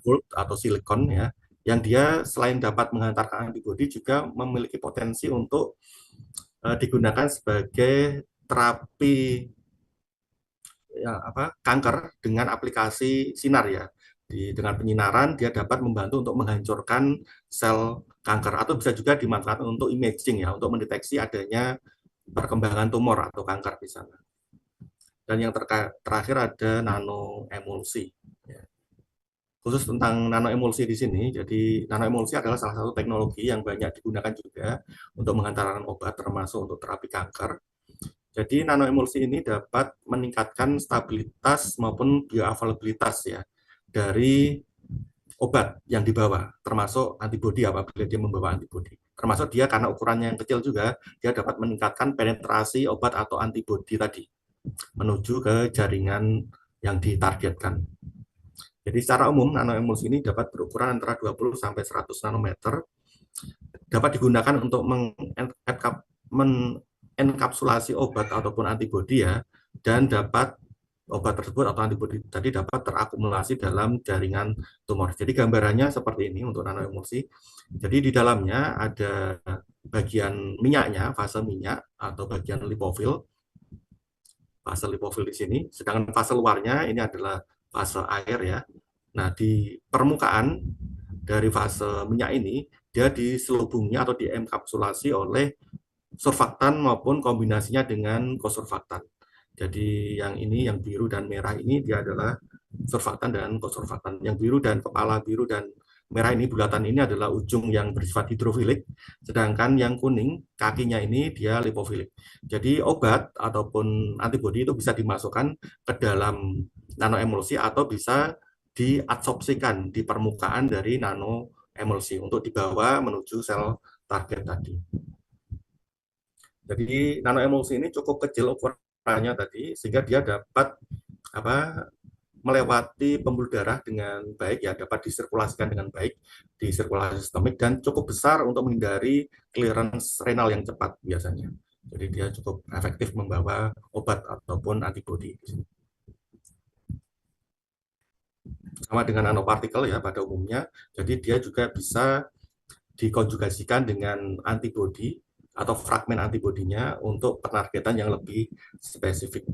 gold atau silikon ya, yang dia selain dapat menghantarkan antibodi juga memiliki potensi untuk digunakan sebagai terapi ya, kanker dengan aplikasi sinar ya. Dengan penyinaran dia dapat membantu untuk menghancurkan sel kanker, atau bisa juga dimanfaatkan untuk imaging ya, untuk mendeteksi adanya perkembangan tumor atau kanker di sana. Dan yang terakhir ada nanoemulsi. Khusus tentang nanoemulsi di sini, jadi nanoemulsi adalah salah satu teknologi yang banyak digunakan juga untuk menghantarkan obat, termasuk untuk terapi kanker. Jadi nanoemulsi ini dapat meningkatkan stabilitas maupun bioavailabilitas ya dari obat yang dibawa, termasuk antibodi apabila dia membawa antibodi. Termasuk dia karena ukurannya yang kecil juga, dia dapat meningkatkan penetrasi obat atau antibodi tadi menuju ke jaringan yang ditargetkan. Jadi secara umum nanoemulsi ini dapat berukuran antara 20 sampai 100 nanometer, dapat digunakan untuk mengenkapsulasi obat ataupun antibodi ya, dan dapat obat tersebut atau antibodi tadi dapat terakumulasi dalam jaringan tumor. Jadi gambarannya seperti ini untuk nanoemulsi. Jadi di dalamnya ada bagian minyaknya, fase minyak atau bagian lipofil, fase lipofil di sini, sedangkan fase luarnya ini adalah fase air ya. Nah, di permukaan dari fase minyak ini, dia diselubungi atau dienkapsulasi oleh surfaktan maupun kombinasinya dengan kosurfaktan. Jadi yang ini, yang biru dan merah ini, dia adalah surfaktan dan kosurfaktan. Yang biru dan kepala biru dan merah ini, bulatan ini adalah ujung yang bersifat hidrofilik, sedangkan yang kuning, kakinya ini dia lipofilik. Jadi obat ataupun antibodi itu bisa dimasukkan ke dalam nanoemulsi atau bisa diadsorpsikan di permukaan dari nanoemulsi untuk dibawa menuju sel target tadi. Jadi nanoemulsi ini cukup kecil ukurannya tadi, sehingga dia dapat melewati pembuluh darah dengan baik ya, dapat disirkulasikan dengan baik di sirkulasi sistemik, dan cukup besar untuk menghindari clearance renal yang cepat biasanya. Jadi dia cukup efektif membawa obat ataupun antibodi di sini. Sama dengan nanopartikel ya pada umumnya, jadi dia juga bisa dikonjugasikan dengan antibodi atau fragmen antibodinya untuk penargetan yang lebih spesifik.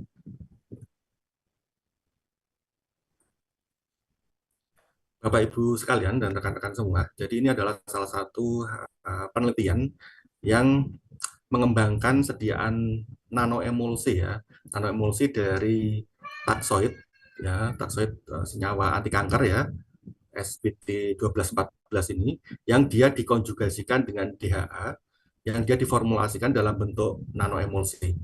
Bapak Ibu sekalian dan rekan-rekan semua, jadi ini adalah salah satu penelitian yang mengembangkan sediaan nanoemulsi ya, nanoemulsi dari taksoid ya, taksoid senyawa anti kanker ya, SBT 1214 ini, yang dia dikonjugasikan dengan DHA, yang dia diformulasikan dalam bentuk nanoemulsi.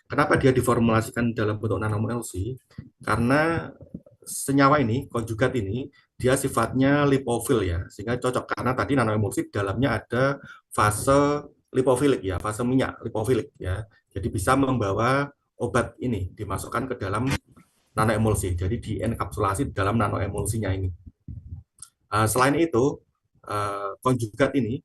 Kenapa dia diformulasikan dalam bentuk nanoemulsi? Karena senyawa ini, konjugat ini, dia sifatnya lipofil ya, sehingga cocok karena tadi nanoemulsi dalamnya ada fase lipofilik ya, fase minyak lipofilik ya. Jadi bisa membawa obat ini dimasukkan ke dalam nanoemulsi. Jadi dienkapsulasi di dalam nanoemulsinya ini. Selain itu, konjugat ini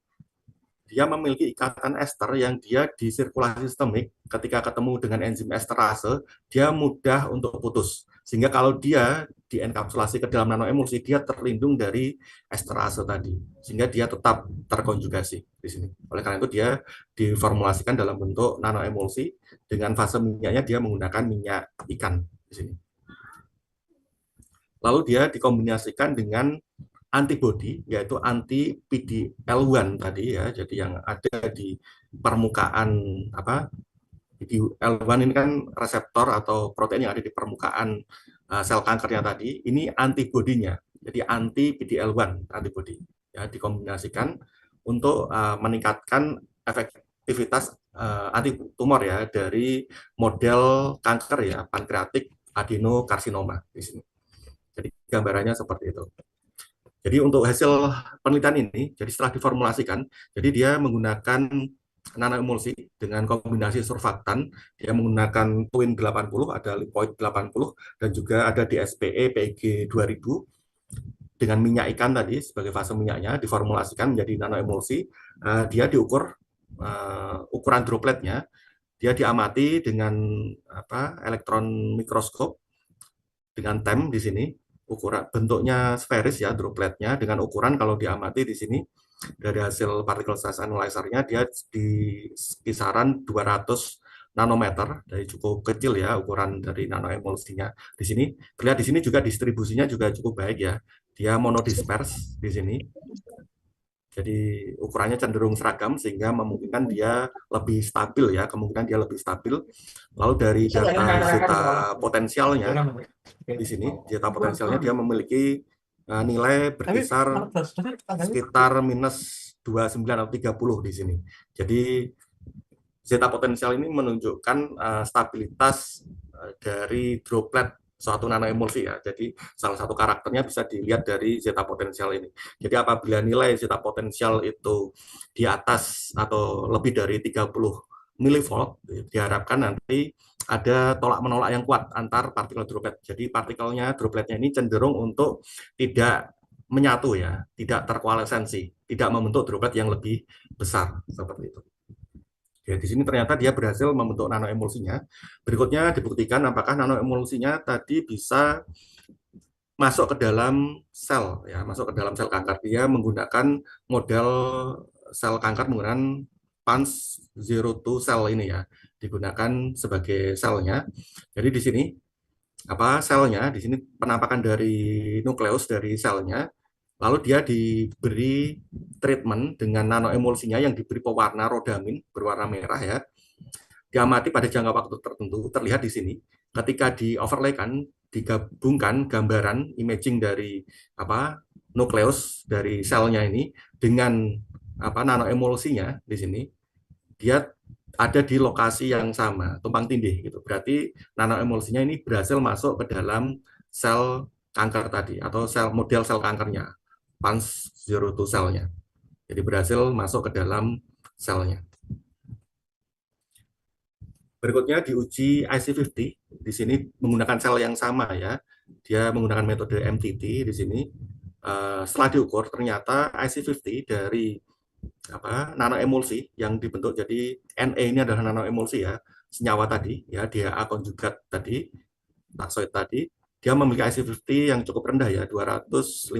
dia memiliki ikatan ester yang dia di sirkulasi sistemik ketika ketemu dengan enzim esterase, dia mudah untuk putus. Sehingga kalau dia dienkapsulasi ke dalam nanoemulsi, dia terlindung dari esterase tadi. Sehingga dia tetap terkonjugasi di sini. Oleh karena itu dia diformulasikan dalam bentuk nanoemulsi, dengan fase minyaknya dia menggunakan minyak ikan di sini. Lalu dia dikombinasikan dengan antibodi, yaitu anti PD-L1 tadi ya, jadi yang ada di permukaan PD-L1 ini kan reseptor atau protein yang ada di permukaan sel kankernya tadi, ini antibodinya, jadi anti PD-L1 antibodi ya, dikombinasikan untuk meningkatkan efektivitas anti tumor ya dari model kanker ya, pankreatik adenokarsinoma di sini. Jadi gambarannya seperti itu. Jadi untuk hasil penelitian ini, jadi setelah diformulasikan, jadi dia menggunakan nanoemulsi dengan kombinasi surfaktan, dia menggunakan Twin 80, ada lipoid 80, dan juga ada DSPE PEG 2000, dengan minyak ikan tadi sebagai fase minyaknya, diformulasikan menjadi nanoemulsi. Dia diukur ukuran dropletnya, dia diamati dengan elektron mikroskop dengan TEM di sini, ukuran bentuknya sferis ya dropletnya, dengan ukuran kalau diamati di sini dari hasil particle size analyzer-nya dia di kisaran 200 nanometer, dari cukup kecil ya ukuran dari nanoemulsinya. Di sini terlihat, di sini juga distribusinya juga cukup baik ya. Dia monodispers di sini. Jadi ukurannya cenderung seragam sehingga memungkinkan dia lebih stabil ya, kemungkinan dia lebih stabil. Lalu dari data zeta potensialnya di sini, zeta potensialnya dia memiliki nilai berkisar sekitar minus 29 atau 30 di sini. Jadi zeta potensial ini menunjukkan stabilitas dari droplet suatu nanoemulsi ya. Jadi salah satu karakternya bisa dilihat dari zeta potensial ini. Jadi apabila nilai zeta potensial itu di atas atau lebih dari 30 milivolt, diharapkan nanti ada tolak menolak yang kuat antar partikel droplet. Jadi partikelnya, dropletnya ini cenderung untuk tidak menyatu ya, tidak terkoalesensi, tidak membentuk droplet yang lebih besar seperti itu. Ya, di sini ternyata dia berhasil membentuk nanoemulsinya. Berikutnya dibuktikan apakah nanoemulsinya tadi bisa masuk ke dalam sel, ya, masuk ke dalam sel kanker. Dia menggunakan model sel kanker menggunakan PANS 02 sel ini ya, digunakan sebagai selnya. Jadi di sini selnya, di sini penampakan dari nukleus dari selnya. Lalu dia diberi treatment dengan nanoemulsinya yang diberi pewarna rodamin berwarna merah ya. Diamati pada jangka waktu tertentu, terlihat di sini. Ketika di overlaykan, digabungkan gambaran imaging dari nukleus dari selnya ini dengan nanoemulsinya di sini, dia ada di lokasi yang sama, tumpang tindih gitu. Berarti nanoemulsinya ini berhasil masuk ke dalam sel kanker tadi atau model sel kankernya. PANS 02 selnya. Jadi berhasil masuk ke dalam selnya. Berikutnya diuji IC50. Di sini menggunakan sel yang sama ya. Dia menggunakan metode MTT di sini. Setelah diukur ternyata IC50 dari nanoemulsi yang dibentuk jadi Na ini adalah nanoemulsi ya. Senyawa tadi ya, DHA konjugat tadi, taksoid tadi, dia memiliki IC50 yang cukup rendah ya, 215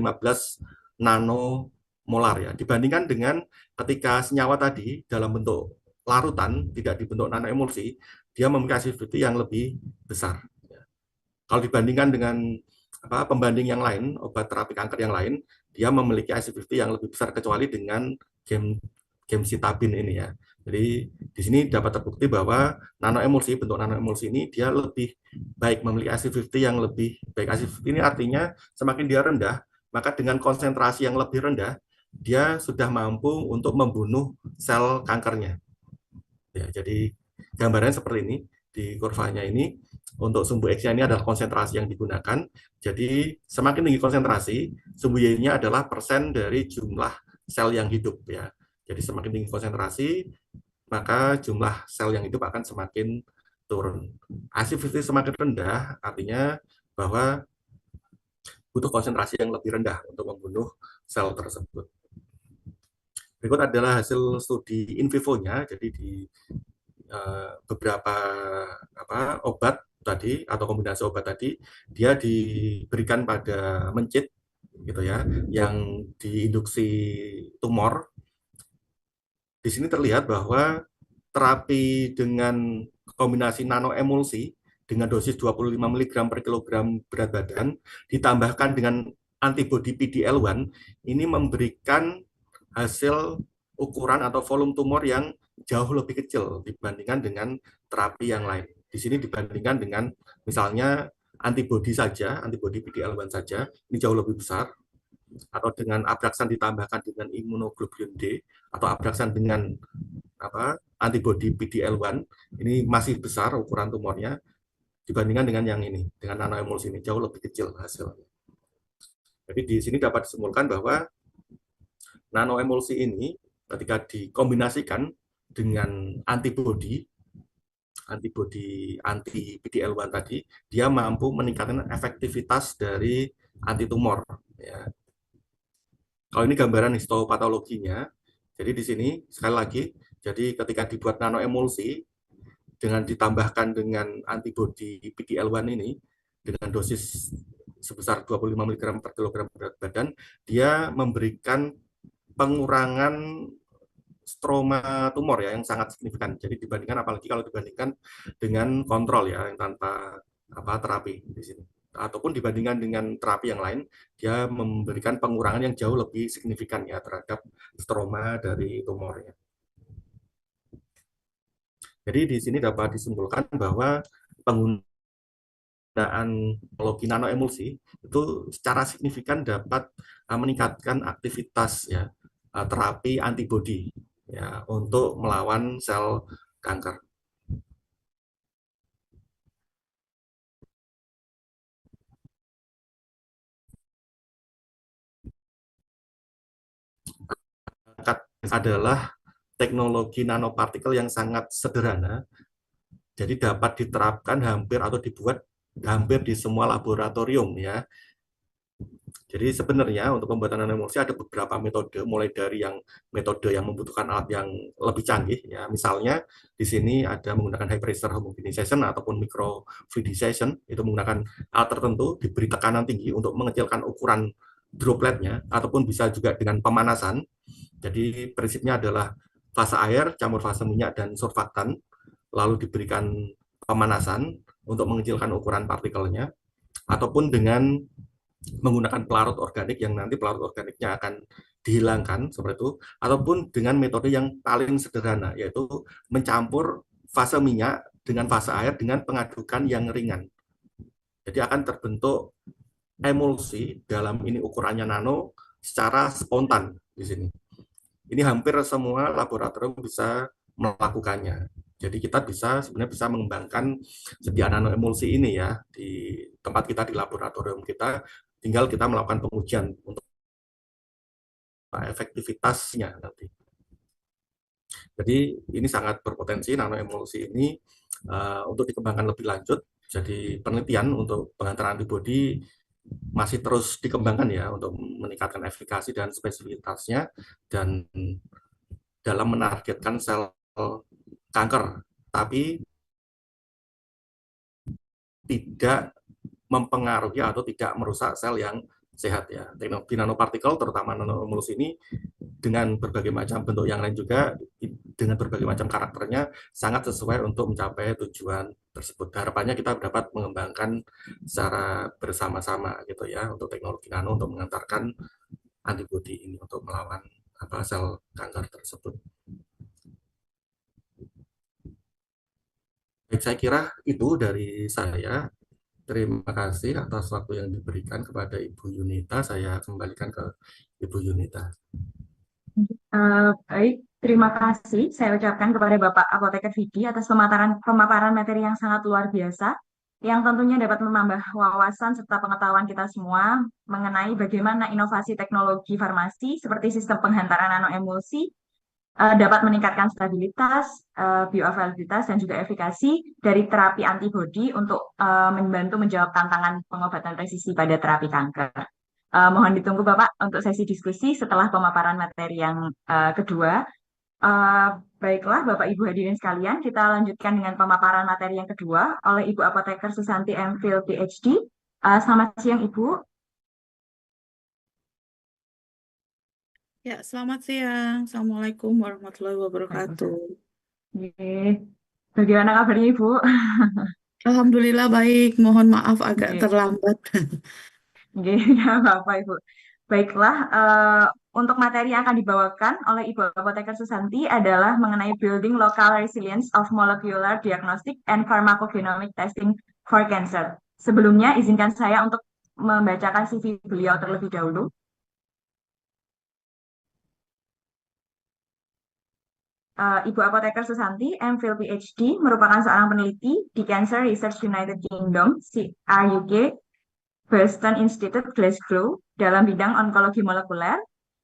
nanomolar ya, dibandingkan dengan ketika senyawa tadi dalam bentuk larutan tidak dibentuk nanoemulsi, dia memiliki IC50 yang lebih besar. Kalau dibandingkan dengan pembanding yang lain, obat terapi kanker yang lain, dia memiliki IC50 yang lebih besar kecuali dengan gemcitabine ini ya. Jadi di sini dapat terbukti bahwa bentuk nanoemulsi ini dia lebih baik, memiliki IC50 yang lebih baik. IC50 ini artinya semakin dia rendah, maka dengan konsentrasi yang lebih rendah, dia sudah mampu untuk membunuh sel kankernya. Ya, jadi gambarannya seperti ini di kurvanya ini. Untuk sumbu X-nya ini adalah konsentrasi yang digunakan. Jadi semakin tinggi konsentrasi, sumbu Y-nya adalah persen dari jumlah sel yang hidup ya. Jadi semakin tinggi konsentrasi, maka jumlah sel yang hidup akan semakin turun. IC50 semakin rendah, artinya bahwa butuh konsentrasi yang lebih rendah untuk membunuh sel tersebut. Berikut adalah hasil studi in vivo-nya. Jadi di beberapa obat tadi atau kombinasi obat tadi, dia diberikan pada mencit gitu ya, yang diinduksi tumor. Di sini terlihat bahwa terapi dengan kombinasi nanoemulsi dengan dosis 25 mg per kilogram berat badan ditambahkan dengan antibodi PD-L1 ini memberikan hasil ukuran atau volume tumor yang jauh lebih kecil dibandingkan dengan terapi yang lain. Di sini dibandingkan dengan misalnya antibodi saja, antibodi PD-L1 saja, ini jauh lebih besar, atau dengan Abraxane ditambahkan dengan immunoglobulin D, atau Abraxane dengan antibodi PD-L1, ini masih besar ukuran tumornya dibandingkan dengan yang ini, dengan nanoemulsi ini jauh lebih kecil hasilnya. Jadi di sini dapat disimpulkan bahwa nanoemulsi ini ketika dikombinasikan dengan antibodi anti PD-L1 tadi, dia mampu meningkatkan efektivitas dari antitumor. Ya. Kalau ini gambaran histopatologinya, jadi di sini sekali lagi, jadi ketika dibuat nanoemulsi dengan ditambahkan dengan antibodi PD-L1 ini dengan dosis sebesar 25 mg per kilogram berat badan, dia memberikan pengurangan stroma tumor ya yang sangat signifikan. Jadi dibandingkan apalagi kalau dibandingkan dengan kontrol ya yang tanpa terapi di sini ataupun dibandingkan dengan terapi yang lain, dia memberikan pengurangan yang jauh lebih signifikan ya terhadap stroma dari tumornya. Jadi di sini dapat disimpulkan bahwa penggunaan teknologi nanoemulsi itu secara signifikan dapat meningkatkan aktivitas ya terapi antibodi ya untuk melawan sel kanker. Adalah teknologi nanopartikel yang sangat sederhana, jadi dapat diterapkan hampir atau dibuat hampir di semua laboratorium ya. Jadi sebenarnya untuk pembuatan nanoemulsi ada beberapa metode, mulai dari yang metode yang membutuhkan alat yang lebih canggih ya. Misalnya di sini ada menggunakan high pressure homogenization ataupun microfluidization, itu menggunakan alat tertentu diberi tekanan tinggi untuk mengecilkan ukuran dropletnya, ataupun bisa juga dengan pemanasan. Jadi prinsipnya adalah fase air campur fase minyak dan surfaktan, lalu diberikan pemanasan untuk mengecilkan ukuran partikelnya, ataupun dengan menggunakan pelarut organik yang nanti pelarut organiknya akan dihilangkan seperti itu, ataupun dengan metode yang paling sederhana yaitu mencampur fase minyak dengan fase air dengan pengadukan yang ringan. Jadi akan terbentuk emulsi dalam ini ukurannya nano secara spontan di sini. Ini hampir semua laboratorium bisa melakukannya. Jadi kita sebenarnya bisa mengembangkan sediaan nanoemulsi ini ya di tempat kita di laboratorium kita, tinggal kita melakukan pengujian untuk efektivitasnya nanti. Jadi ini sangat berpotensi nanoemulsi ini untuk dikembangkan lebih lanjut. Jadi penelitian untuk pengantar antibodi masih terus dikembangkan ya untuk meningkatkan efikasi dan spesifitasnya dan dalam menargetkan sel kanker, tapi tidak mempengaruhi atau tidak merusak sel yang sehat ya. Teknologi nanopartikel terutama nanoemulsi ini dengan berbagai macam bentuk yang lain juga dengan berbagai macam karakternya sangat sesuai untuk mencapai tujuan tersebut. Harapannya kita dapat mengembangkan secara bersama-sama gitu ya untuk teknologi nano untuk mengantarkan antibodi ini untuk melawan sel kanker tersebut. Baik, saya kira itu dari saya. Terima kasih atas waktu yang diberikan kepada Ibu Yunita. Saya kembalikan ke Ibu Yunita. Baik, terima kasih saya ucapkan kepada Bapak Apoteker Vidi atas pemaparan materi yang sangat luar biasa, yang tentunya dapat menambah wawasan serta pengetahuan kita semua mengenai bagaimana inovasi teknologi farmasi seperti sistem penghantaran nanoemulsi dapat meningkatkan stabilitas, bioavailabilitas, dan juga efikasi dari terapi antibodi untuk membantu menjawab tantangan pengobatan presisi pada terapi kanker. Mohon ditunggu Bapak untuk sesi diskusi setelah pemaparan materi yang kedua. Baiklah Bapak Ibu hadirin sekalian, kita lanjutkan dengan pemaparan materi yang kedua oleh Ibu Apoteker Susanti MPhil PhD. Selamat siang Ibu. Ya, selamat siang. Assalamualaikum warahmatullahi wabarakatuh. Bagaimana kabarnya Ibu? Alhamdulillah baik. Mohon maaf agak terlambat. Nggak apa-apa Ibu. Baiklah, untuk materi yang akan dibawakan oleh Ibu Apoteker Susanti adalah mengenai Building Local Resilience of Molecular Diagnostic and Pharmacogenomic Testing for Cancer. Sebelumnya, izinkan saya untuk membacakan CV beliau terlebih dahulu. Ibu Apoteker Susanti, MPhil PhD, merupakan seorang peneliti di Cancer Research United Kingdom, UK, Boston Institute, Glasgow, dalam bidang onkologi molekuler,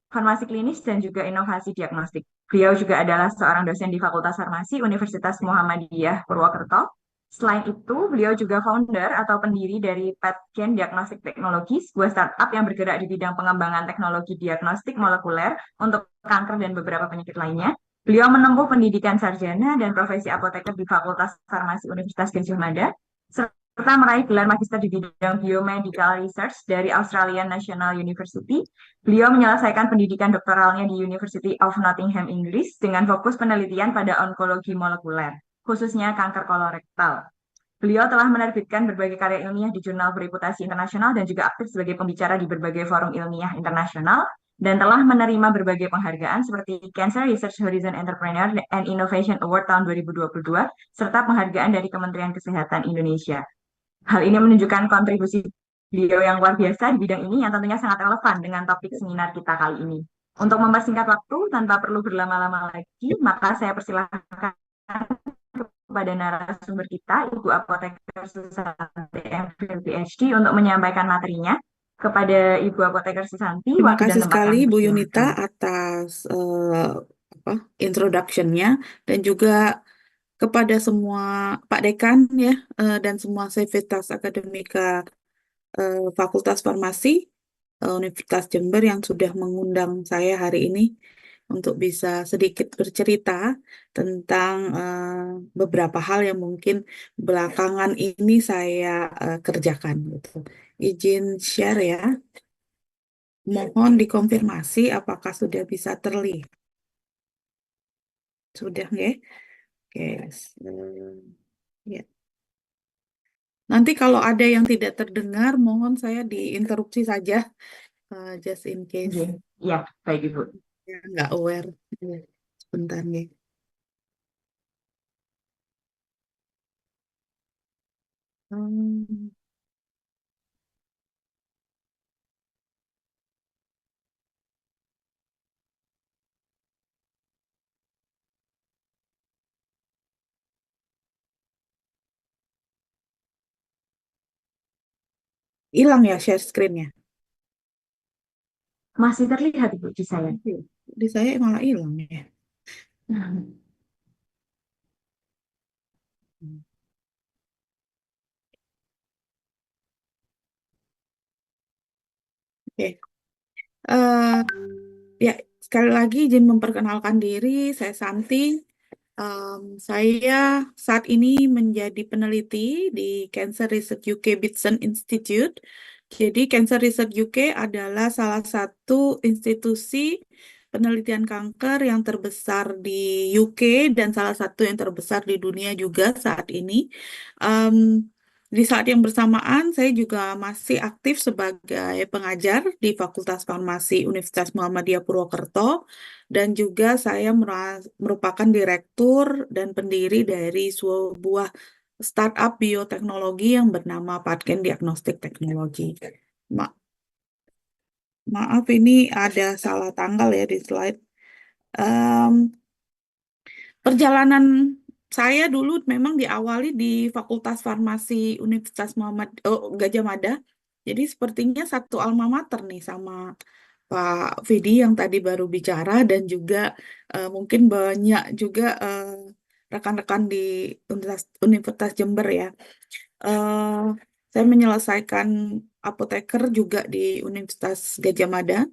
farmasi klinis, dan juga inovasi diagnostik. Beliau juga adalah seorang dosen di Fakultas Farmasi Universitas Muhammadiyah Purwokerto. Selain itu, beliau juga founder atau pendiri dari PetGen Diagnostic Technology, sebuah startup yang bergerak di bidang pengembangan teknologi diagnostik molekuler untuk kanker dan beberapa penyakit lainnya. Beliau menempuh pendidikan sarjana dan profesi apoteker di Fakultas Farmasi Universitas Gadjah Mada, serta meraih gelar magister di bidang biomedical research dari Australian National University. Beliau menyelesaikan pendidikan doktoralnya di University of Nottingham, Inggris, dengan fokus penelitian pada onkologi molekuler, khususnya kanker kolorektal. Beliau telah menerbitkan berbagai karya ilmiah di jurnal bereputasi internasional dan juga aktif sebagai pembicara di berbagai forum ilmiah internasional dan telah menerima berbagai penghargaan seperti Cancer Research Horizon Entrepreneur and Innovation Award tahun 2022 serta penghargaan dari Kementerian Kesehatan Indonesia. Hal ini menunjukkan kontribusi beliau yang luar biasa di bidang ini yang tentunya sangat relevan dengan topik seminar kita kali ini. Untuk mempersingkat waktu tanpa perlu berlama-lama lagi, maka saya persilahkan kepada narasumber kita, Ibu Apoteker Susanti MPhil PhD, untuk menyampaikan materinya. Kepada Ibu Apoteker Susanti, Terima waktu dan kasih tempat sekali kami Bu Yunita persilahkan. atas introduction-nya dan juga kepada semua Pak Dekan ya dan semua Sivitas Akademika Fakultas Farmasi Universitas Jember yang sudah mengundang saya hari ini untuk bisa sedikit bercerita tentang beberapa hal yang mungkin belakangan ini saya kerjakan gitu. Izin share ya. Mohon dikonfirmasi apakah sudah bisa terlihat. Sudah nggih? Oke. Ya. Nanti kalau ada yang tidak terdengar, mohon saya diinterupsi saja, just in case Iya, baik Ibu. ya, nggak aware. Sebentar nih. Hmm, hilang ya share screen-nya. Masih terlihat Ibu di saya. Di saya malah hilang ya. Oke. Ya, sekali lagi izin memperkenalkan diri, saya Santi. Saya saat ini menjadi peneliti di Cancer Research UK Bitson Institute. Jadi Cancer Research UK adalah salah satu institusi penelitian kanker yang terbesar di UK dan salah satu yang terbesar di dunia juga saat ini. Em, di saat yang bersamaan, saya juga masih aktif sebagai pengajar di Fakultas Farmasi Universitas Muhammadiyah Purwokerto dan juga saya merupakan direktur dan pendiri dari sebuah startup bioteknologi yang bernama Patgen Diagnostic Technology. Maaf, ini ada salah tanggal ya di slide. Em, Perjalanan saya dulu memang diawali di Fakultas Farmasi Universitas Gadjah Mada. Jadi sepertinya satu alma mater nih sama Pak Vidi yang tadi baru bicara dan juga mungkin banyak juga rekan-rekan di Universitas Jember ya. Eh, saya menyelesaikan apoteker juga di Universitas Gadjah Mada.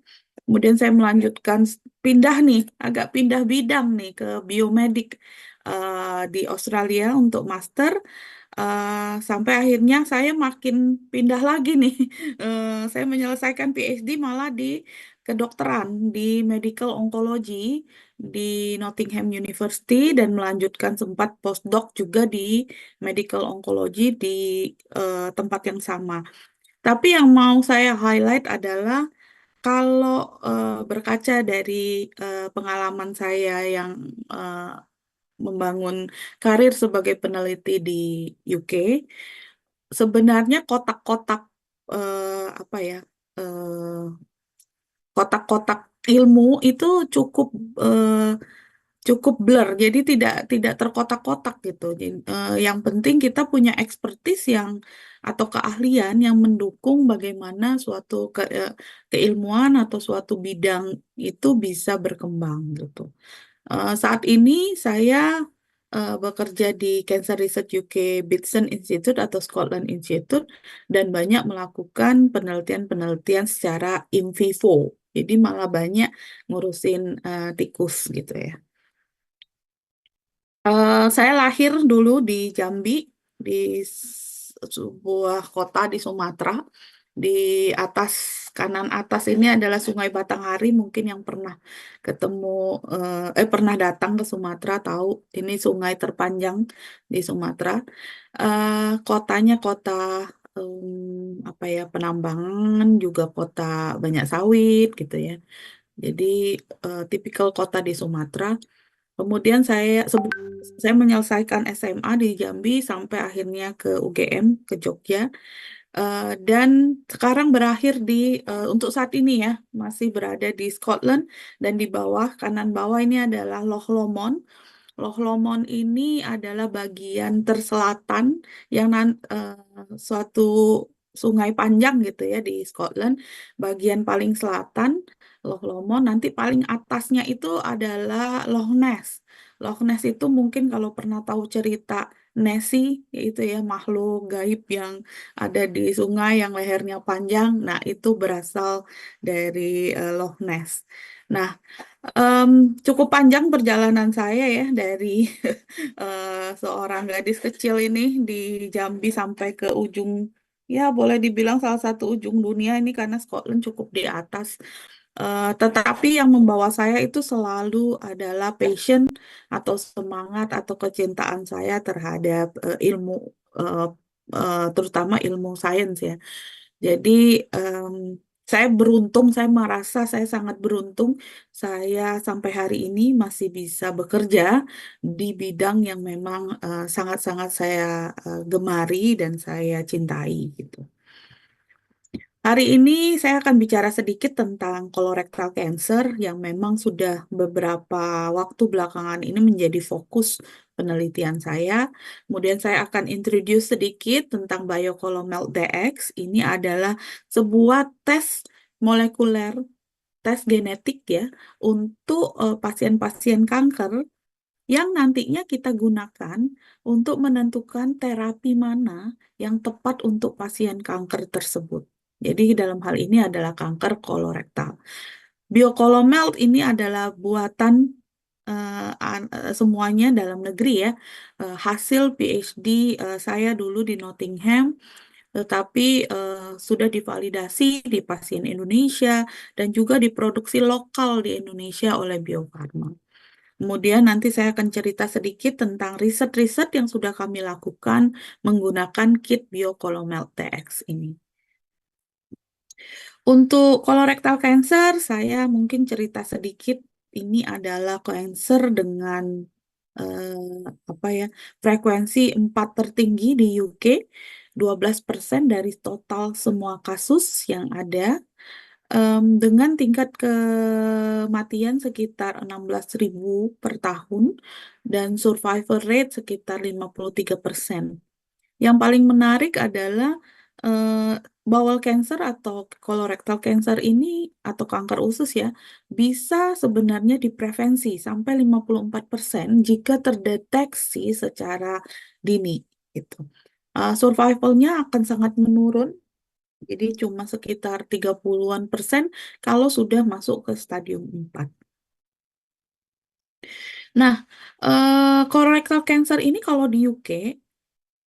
Kemudian saya melanjutkan pindah nih, agak pindah bidang nih ke biomedik di Australia untuk master. Sampai akhirnya saya makin pindah lagi nih. Saya menyelesaikan PhD malah di kedokteran di medical oncology di Nottingham University dan melanjutkan sempat postdoc juga di medical oncology di tempat yang sama. Tapi yang mau saya highlight adalah kalau berkaca dari pengalaman saya yang membangun karir sebagai peneliti di UK, sebenarnya kotak-kotak apa ya, kotak-kotak ilmu itu cukup cukup blur, jadi tidak terkotak-kotak gitu. Yang penting kita punya expertise atau keahlian yang mendukung bagaimana suatu keilmuan atau suatu bidang itu bisa berkembang gitu. Saat ini saya bekerja di Cancer Research UK Bitson Institute atau Scotland Institute dan banyak melakukan penelitian-penelitian secara in vivo. Jadi malah banyak ngurusin tikus gitu ya. Saya lahir dulu di Jambi, di sebuah kota di Sumatera. Di atas kanan atas ini adalah Sungai Batanghari. Mungkin yang pernah ketemu, pernah datang ke Sumatera tahu ini sungai terpanjang di Sumatera. Kotanya kota apa ya, penambangan, juga kota banyak sawit gitu ya. Jadi tipikal kota di Sumatera. Kemudian saya menyelesaikan SMA di Jambi sampai akhirnya ke UGM ke Jogja. Dan sekarang berakhir untuk saat ini ya masih berada di Scotland, dan di bawah kanan bawah ini adalah Loch Lomond. Loch Lomond ini adalah bagian terselatan yang suatu sungai panjang gitu ya di Scotland. Bagian paling selatan Loch Lomond, nanti paling atasnya itu adalah Loch Ness. Loch Ness itu mungkin kalau pernah tahu cerita Nessie, yaitu ya makhluk gaib yang ada di sungai yang lehernya panjang. Nah, itu berasal dari Loch Ness. Nah, cukup panjang perjalanan saya ya dari seorang gadis kecil ini di Jambi sampai ke ujung, ya boleh dibilang salah satu ujung dunia ini karena Scotland cukup di atas. Tetapi yang membawa saya itu selalu adalah passion atau semangat atau kecintaan saya terhadap ilmu, eh, terutama ilmu sains ya. Jadi saya beruntung, saya merasa saya sangat beruntung, saya sampai hari ini masih bisa bekerja di bidang yang memang sangat-sangat saya gemari dan saya cintai gitu. Hari ini saya akan bicara sedikit tentang colorectal cancer yang memang sudah beberapa waktu belakangan ini menjadi fokus penelitian saya. Kemudian saya akan introduce sedikit tentang BioColomel DX. Ini adalah sebuah tes molekuler, tes genetik ya, untuk pasien-pasien kanker yang nantinya kita gunakan untuk menentukan terapi mana yang tepat untuk pasien kanker tersebut. Jadi dalam hal ini adalah kanker kolorektal. BioColomel ini adalah buatan semuanya dalam negeri ya. Hasil PhD saya dulu di Nottingham, tetapi sudah divalidasi di pasien Indonesia dan juga diproduksi lokal di Indonesia oleh Bio Farma. Kemudian nanti saya akan cerita sedikit tentang riset-riset yang sudah kami lakukan menggunakan kit BioColomel TX ini. Untuk colorectal cancer, saya mungkin cerita sedikit. Ini adalah cancer dengan apa ya, frekuensi 4 tertinggi di UK, 12% dari total semua kasus yang ada, dengan tingkat kematian sekitar 16.000 per tahun dan survival rate sekitar 53%. Yang paling menarik adalah bowel cancer atau colorectal cancer ini atau kanker usus ya, bisa sebenarnya diprevensi sampai 54% jika terdeteksi secara dini gitu. Survivalnya akan sangat menurun, jadi cuma sekitar 30-an% kalau sudah masuk ke stadium 4. Nah, colorectal cancer ini kalau di UK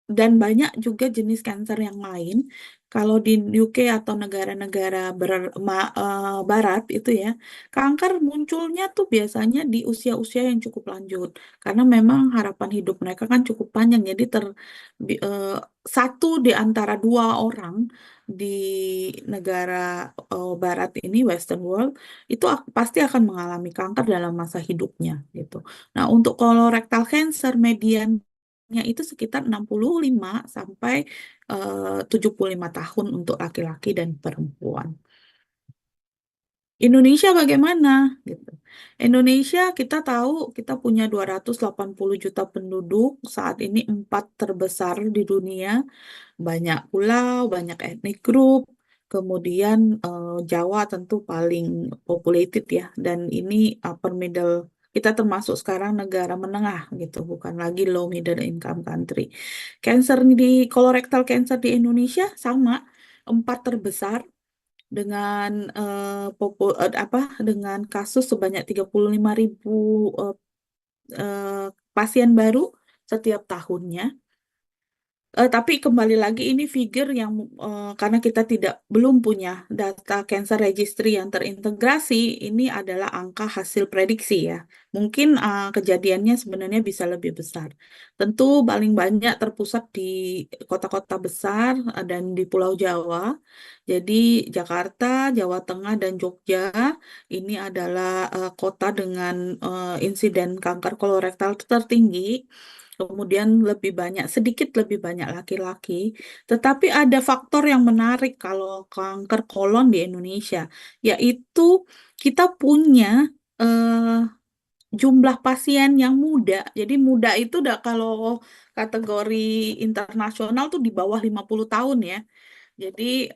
dan banyak juga jenis kanker yang lain. Kalau di UK atau negara-negara barat itu ya, kanker munculnya tuh biasanya di usia-usia yang cukup lanjut. Karena memang harapan hidup mereka kan cukup panjang. Jadi satu di antara 2 orang di negara barat ini, Western World, itu pasti akan mengalami kanker dalam masa hidupnya gitu. Nah, untuk colorectal cancer mediannya itu sekitar 65 sampai 75 tahun untuk laki-laki dan perempuan. Indonesia bagaimana? Gitu. Indonesia kita tahu kita punya 280 juta penduduk, saat ini 4 terbesar di dunia, banyak pulau, banyak ethnic group, kemudian Jawa tentu paling populated ya, dan ini upper middle, kita termasuk sekarang negara menengah gitu, bukan lagi low middle income country. Cancer di colorectal cancer di Indonesia sama 4 terbesar dengan dengan kasus sebanyak 35.000 eh, pasien baru setiap tahunnya. Tapi kembali lagi ini figure yang karena kita belum punya data cancer registry yang terintegrasi, ini adalah angka hasil prediksi ya. Mungkin kejadiannya sebenarnya bisa lebih besar. Tentu paling banyak terpusat di kota-kota besar dan di Pulau Jawa. Jadi Jakarta, Jawa Tengah, dan Jogja ini adalah kota dengan insiden kanker kolorektal tertinggi. Kemudian sedikit lebih banyak laki-laki. Tetapi ada faktor yang menarik kalau kanker kolon di Indonesia, yaitu kita punya eh, jumlah pasien yang muda. Jadi muda itu udah kalau kategori internasional tuh di bawah 50 tahun ya. Jadi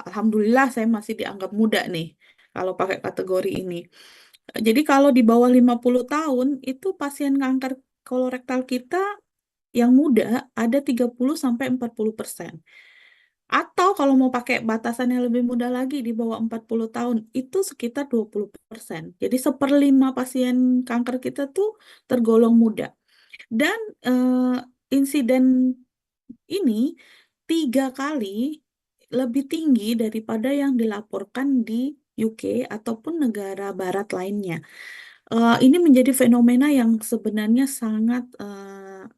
alhamdulillah saya masih dianggap muda nih kalau pakai kategori ini. Jadi kalau di bawah 50 tahun itu pasien kanker kolorektal kita yang muda ada 30-40%. Atau kalau mau pakai batasan yang lebih muda lagi di bawah 40 tahun itu sekitar 20%. Jadi 1/5 pasien kanker kita tuh tergolong muda. Dan insiden ini 3 kali lebih tinggi daripada yang dilaporkan di UK ataupun negara barat lainnya. Ini menjadi fenomena yang sebenarnya sangat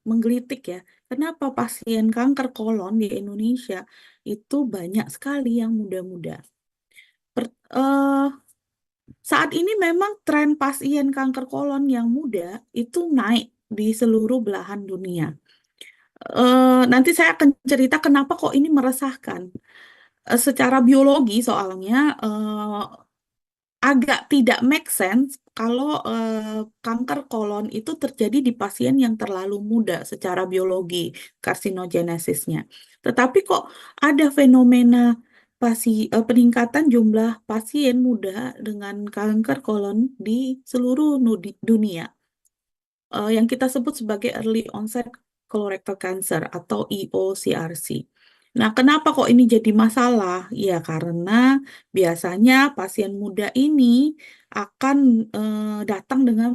menggelitik ya. Kenapa pasien kanker kolon di Indonesia itu banyak sekali yang muda-muda? Saat ini memang tren pasien kanker kolon yang muda itu naik di seluruh belahan dunia. Nanti saya akan cerita kenapa kok ini meresahkan. Secara biologi soalnya agak tidak make sense kalau kanker kolon itu terjadi di pasien yang terlalu muda secara biologi karsinogenesisnya. Tetapi kok ada fenomena peningkatan jumlah pasien muda dengan kanker kolon di seluruh dunia yang kita sebut sebagai early onset colorectal cancer atau EOCRC. Nah, kenapa kok ini jadi masalah? Ya, karena biasanya pasien muda ini akan datang dengan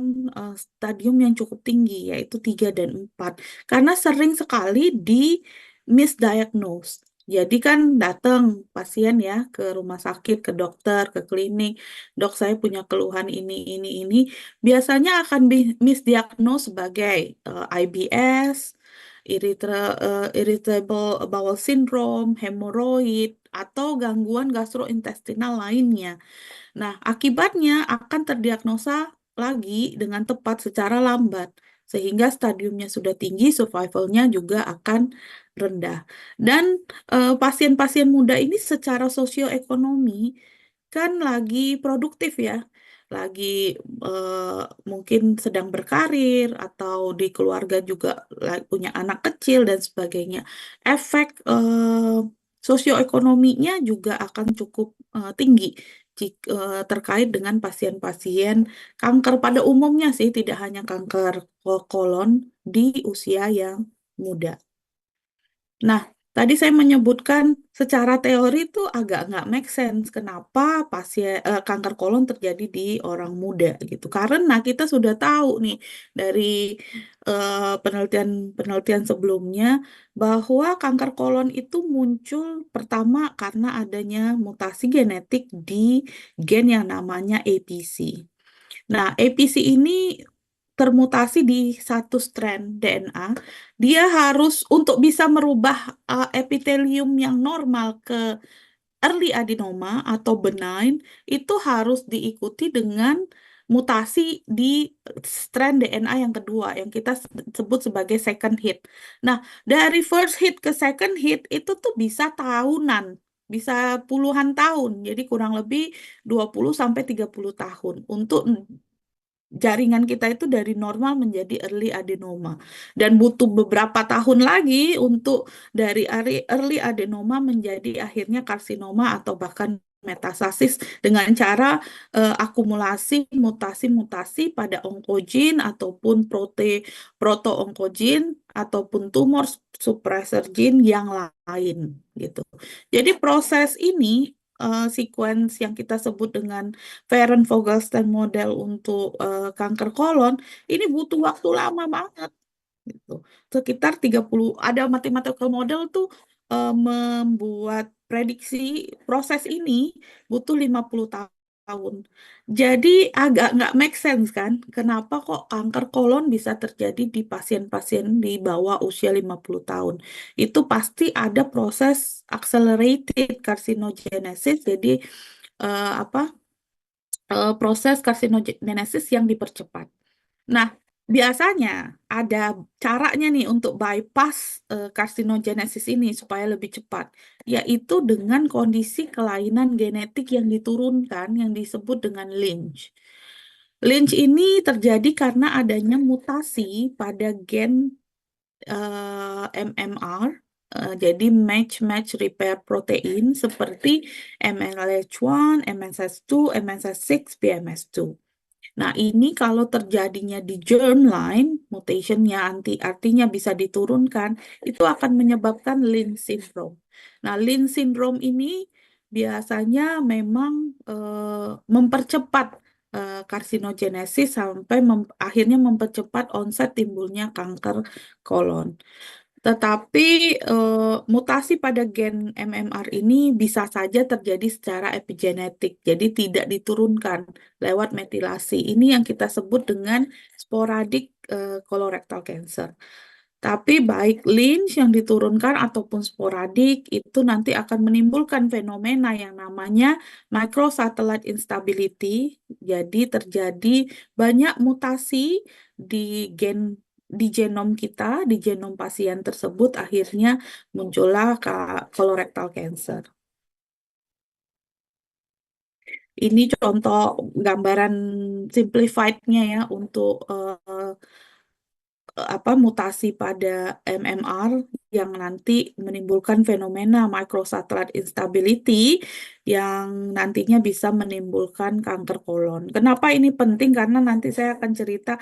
stadium yang cukup tinggi, yaitu 3 dan 4. Karena sering sekali di misdiagnose. Jadi kan datang pasien ya ke rumah sakit, ke dokter, ke klinik, dok saya punya keluhan ini. Biasanya akan misdiagnose sebagai IBS, irritable bowel syndrome, hemoroid, atau gangguan gastrointestinal lainnya. Nah, akibatnya akan terdiagnosa lagi dengan tepat secara lambat, sehingga stadiumnya sudah tinggi, survivalnya juga akan rendah. Dan pasien-pasien muda ini secara sosioekonomi kan lagi produktif ya, lagi mungkin sedang berkarir atau di keluarga juga punya anak kecil dan sebagainya. Efek sosioekonominya juga akan cukup tinggi terkait dengan pasien-pasien kanker pada umumnya sih, tidak hanya kanker kolon di usia yang muda. Nah, tadi saya menyebutkan secara teori itu agak nggak make sense kenapa kanker kolon terjadi di orang muda gitu. Karena kita sudah tahu nih dari penelitian sebelumnya bahwa kanker kolon itu muncul pertama karena adanya mutasi genetik di gen yang namanya APC. Nah, APC ini termutasi di satu strand DNA, dia harus untuk bisa merubah epitelium yang normal ke early adenoma atau benign, itu harus diikuti dengan mutasi di strand DNA yang kedua, yang kita sebut sebagai second hit. Nah, dari first hit ke second hit itu tuh bisa tahunan bisa puluhan tahun. Jadi kurang lebih 20 sampai 30 tahun untuk jaringan kita itu dari normal menjadi early adenoma dan butuh beberapa tahun lagi untuk dari early adenoma menjadi akhirnya karsinoma atau bahkan metastasis dengan cara akumulasi mutasi-mutasi pada onkogin ataupun proto-onkogin ataupun tumor suppressor gene yang lain gitu. Jadi proses ini sequence yang kita sebut dengan Feren-Vogelstein model untuk kanker kolon ini butuh waktu lama banget gitu. Sekitar 30 ada mathematical model tuh membuat prediksi proses ini butuh 50 tahun. Jadi agak nggak make sense kan? Kenapa kok kanker kolon bisa terjadi di pasien-pasien di bawah usia 50 tahun? Itu pasti ada proses accelerated carcinogenesis. Jadi proses karsinogenesis yang dipercepat. Nah, biasanya ada caranya nih untuk bypass karsinogenesis ini supaya lebih cepat, yaitu dengan kondisi kelainan genetik yang diturunkan yang disebut dengan Lynch. Lynch ini terjadi karena adanya mutasi pada gen MMR, jadi match repair protein seperti MLH1, MSS2, MSS6, PMS2. Nah, ini kalau terjadinya di germline, mutationnya artinya bisa diturunkan, itu akan menyebabkan Lynch syndrome. Nah, Lynch syndrome ini biasanya memang mempercepat karsinogenesis sampai akhirnya mempercepat onset timbulnya kanker kolon. Tetapi mutasi pada gen MMR ini bisa saja terjadi secara epigenetik, jadi tidak diturunkan lewat metilasi. Ini yang kita sebut dengan sporadic colorectal cancer. Tapi baik Lynch yang diturunkan ataupun sporadik itu nanti akan menimbulkan fenomena yang namanya microsatellite instability. Jadi terjadi banyak mutasi di genom kita, di genom pasien tersebut, akhirnya muncullah colorectal cancer. Ini contoh gambaran simplified-nya ya untuk mutasi pada MMR yang nanti menimbulkan fenomena microsatellite instability yang nantinya bisa menimbulkan kanker kolon. Kenapa ini penting? Karena nanti saya akan cerita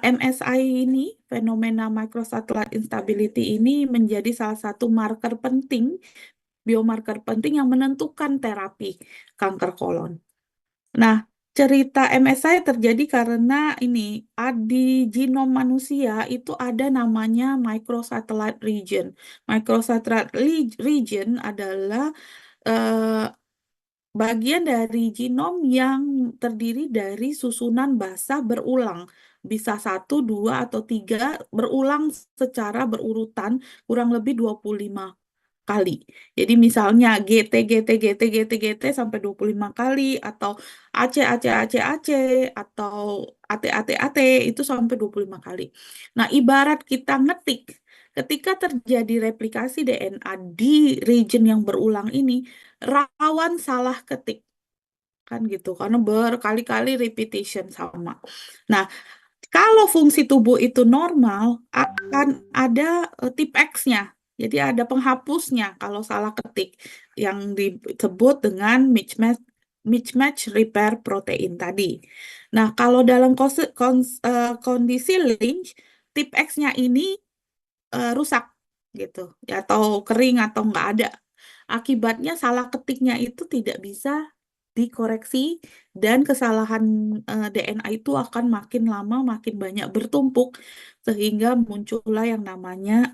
MSI ini, fenomena microsatellite instability ini menjadi salah satu marker penting, biomarker penting yang menentukan terapi kanker kolon. Nah, cerita MSI terjadi karena ini di genom manusia itu ada namanya microsatellite region. Microsatellite region adalah bagian dari genom yang terdiri dari susunan basah berulang. Bisa 1, 2, atau 3 berulang secara berurutan kurang lebih 25 kali. Jadi misalnya GT, GT, GT, GT, GT sampai 25 kali, atau AC, AC, AC, AC, atau AT, AT, AT, itu sampai 25 kali. Nah, ibarat kita ngetik, ketika terjadi replikasi DNA di region yang berulang ini, rawan salah ketik. Kan gitu, karena berkali-kali repetition sama. Nah, kalau fungsi tubuh itu normal, akan ada tip X-nya. Jadi ada penghapusnya kalau salah ketik yang disebut dengan mismatch repair protein tadi. Nah, kalau dalam kondisi Lynch, tip X-nya ini rusak gitu, ya, atau kering atau nggak ada. Akibatnya salah ketiknya itu tidak bisa dikoreksi dan kesalahan DNA itu akan makin lama makin banyak bertumpuk sehingga muncullah yang namanya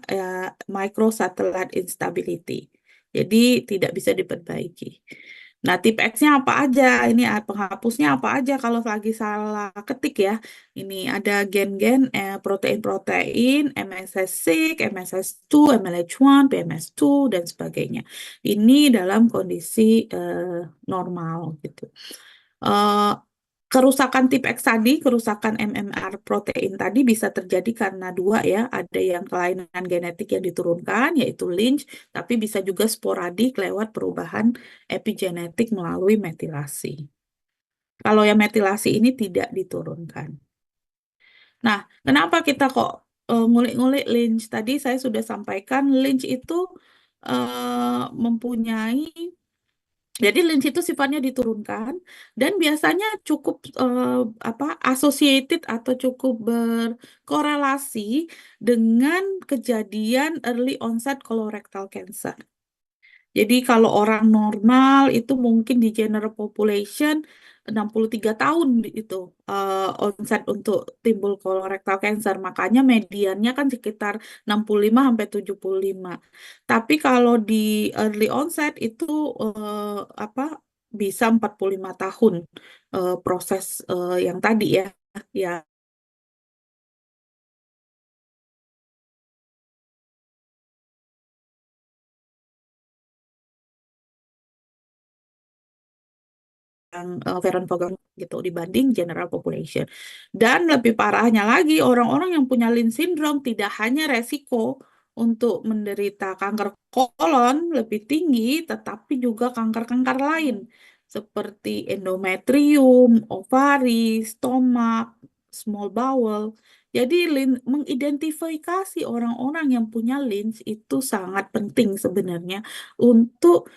microsatellite instability. Jadi tidak bisa diperbaiki. Nah, tip X-nya apa aja? Ini penghapusnya apa aja kalau lagi salah ketik ya. Ini ada gen-gen protein-protein, MSS6, MSS2, MLH1, PMS2 dan sebagainya. Ini dalam kondisi normal gitu. kerusakan tip X tadi, kerusakan MMR protein tadi bisa terjadi karena dua ya, ada yang kelainan genetik yang diturunkan yaitu Lynch, tapi bisa juga sporadik lewat perubahan epigenetik melalui metilasi. Kalau yang metilasi ini tidak diturunkan. Nah, kenapa kita kok ngulik-ngulik Lynch? Tadi saya sudah sampaikan Lynch itu mempunyai, jadi Lynch itu sifatnya diturunkan dan biasanya cukup associated atau cukup berkorelasi dengan kejadian early onset colorectal cancer. Jadi kalau orang normal itu mungkin di general population 63 tahun itu onset untuk timbul colorectal cancer. Makanya mediannya kan sekitar 65 sampai 75. Tapi kalau di early onset itu bisa 45 tahun proses yang tadi ya yang Veron Vogel gitu dibanding general population. Dan lebih parahnya lagi orang-orang yang punya Lynch syndrome tidak hanya resiko untuk menderita kanker kolon lebih tinggi, tetapi juga kanker-kanker lain seperti endometrium, ovari, stomak, small bowel. Jadi mengidentifikasi orang-orang yang punya Lynch itu sangat penting sebenarnya untuk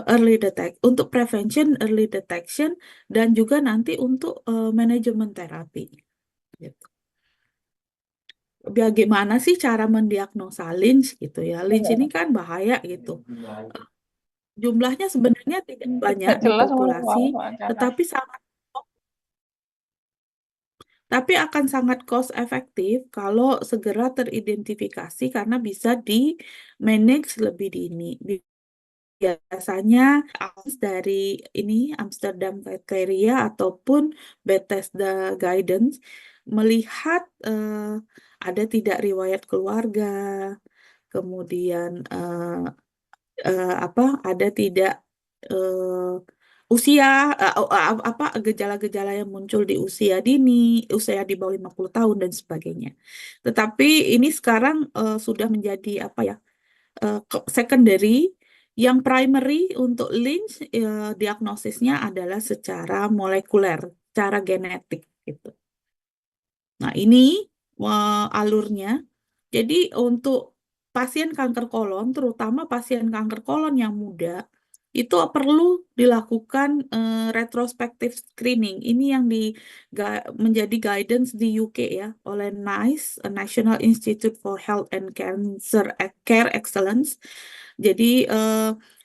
early detect, untuk prevention, early detection, dan juga nanti untuk manajemen terapi. Gitu. Bagaimana sih cara mendiagnosa Lynch gitu ya? Lynch ini kan bahaya gitu. Jumlahnya sebenarnya tidak banyak di jelas populasi, tetapi akan sangat cost efektif kalau segera teridentifikasi karena bisa di manage lebih dini. Biasanya dari ini Amsterdam Criteria ataupun Bethesda Guidance melihat ada tidak riwayat keluarga, kemudian ada tidak usia gejala-gejala yang muncul di usia dini, usia di bawah 50 tahun dan sebagainya. Tetapi ini sekarang sudah menjadi secondary. Yang primary untuk Lynch diagnosisnya adalah secara molekuler, secara genetik gitu. Nah, ini alurnya. Jadi untuk pasien kanker kolon, terutama pasien kanker kolon yang muda, itu perlu dilakukan retrospective screening. Ini yang menjadi guidance di UK ya oleh NICE, National Institute for Health and Cancer Care Excellence. Jadi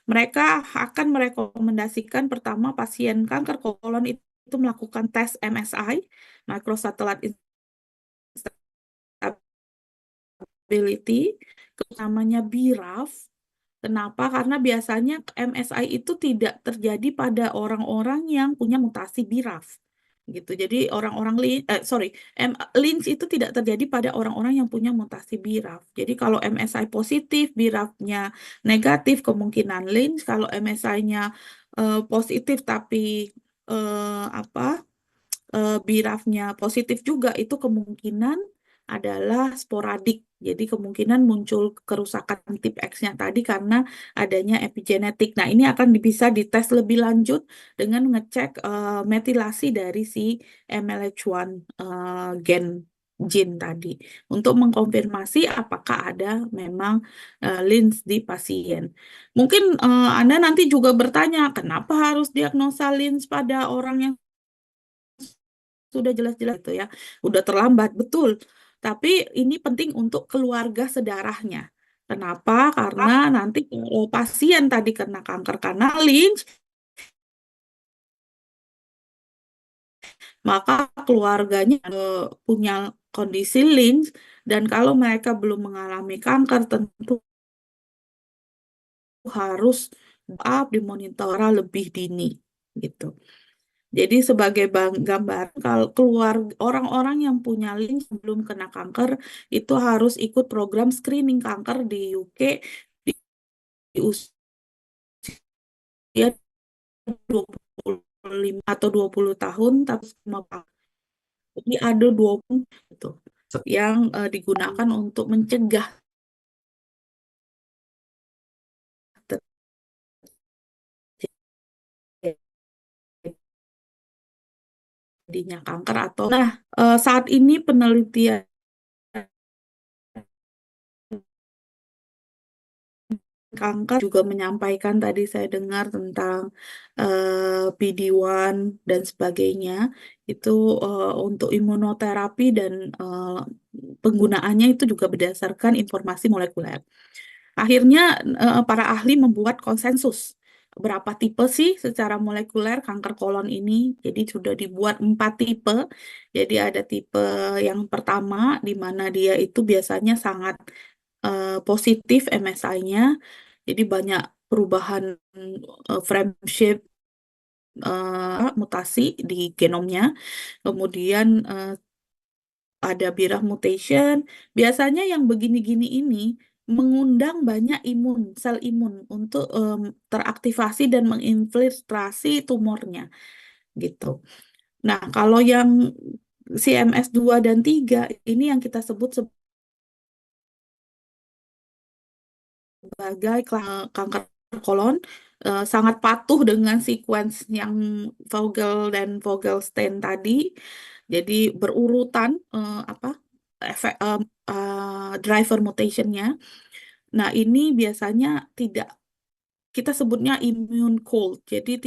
mereka akan merekomendasikan pertama pasien kanker kolon itu melakukan tes MSI, microsatellite instability, namanya BRAF. Kenapa? Karena biasanya MSI itu tidak terjadi pada orang-orang yang punya mutasi BRAF. Gitu. Jadi orang-orang Lynch itu tidak terjadi pada orang-orang yang punya mutasi BRAF. Jadi kalau MSI positif, BRAF-nya negatif, kemungkinan Lynch. Kalau MSI-nya positif tapi BRAF-nya positif juga, itu kemungkinan adalah sporadik. Jadi kemungkinan muncul kerusakan tip X-nya tadi karena adanya epigenetik. Nah, ini akan bisa dites lebih lanjut dengan ngecek metilasi dari si MLH1 gene tadi untuk mengkonfirmasi apakah ada memang Lynch di pasien. Mungkin Anda nanti juga bertanya, kenapa harus diagnosa Lynch pada orang yang sudah jelas-jelas itu ya, udah terlambat, betul. Tapi ini penting untuk keluarga sedarahnya. Kenapa? Karena nanti kalau pasien tadi kena kanker karena Lynch, maka keluarganya punya kondisi Lynch, dan kalau mereka belum mengalami kanker tentu harus dimonitor lebih dini gitu. Jadi sebagai gambar, kalau keluar orang-orang yang punya Lynch sebelum kena kanker itu harus ikut program screening kanker di UK di usia 20 5 atau 20 tahun, tapi jadi ada 20 gitu, yang digunakan untuk mencegah terjadinya kanker atau saat ini penelitian kanker juga menyampaikan tadi saya dengar tentang PD-1 dan sebagainya itu untuk imunoterapi dan penggunaannya itu juga berdasarkan informasi molekuler. Akhirnya para ahli membuat konsensus berapa tipe sih secara molekuler kanker kolon ini. Jadi sudah dibuat 4 tipe. Jadi ada tipe yang pertama di mana dia itu biasanya sangat positif MSI-nya. Jadi banyak perubahan frame shape mutasi di genomnya. Kemudian ada BRAF mutation. Biasanya yang begini-gini ini mengundang banyak sel imun untuk teraktivasi dan menginfiltrasi tumornya gitu. Nah, kalau yang CMS 2 dan 3 ini yang kita sebut sebagai kanker kolon, sangat patuh dengan sequence yang Vogel dan Vogelstein tadi. Jadi berurutan efek driver mutationnya. Nah, ini biasanya tidak, kita sebutnya immune cold. Jadi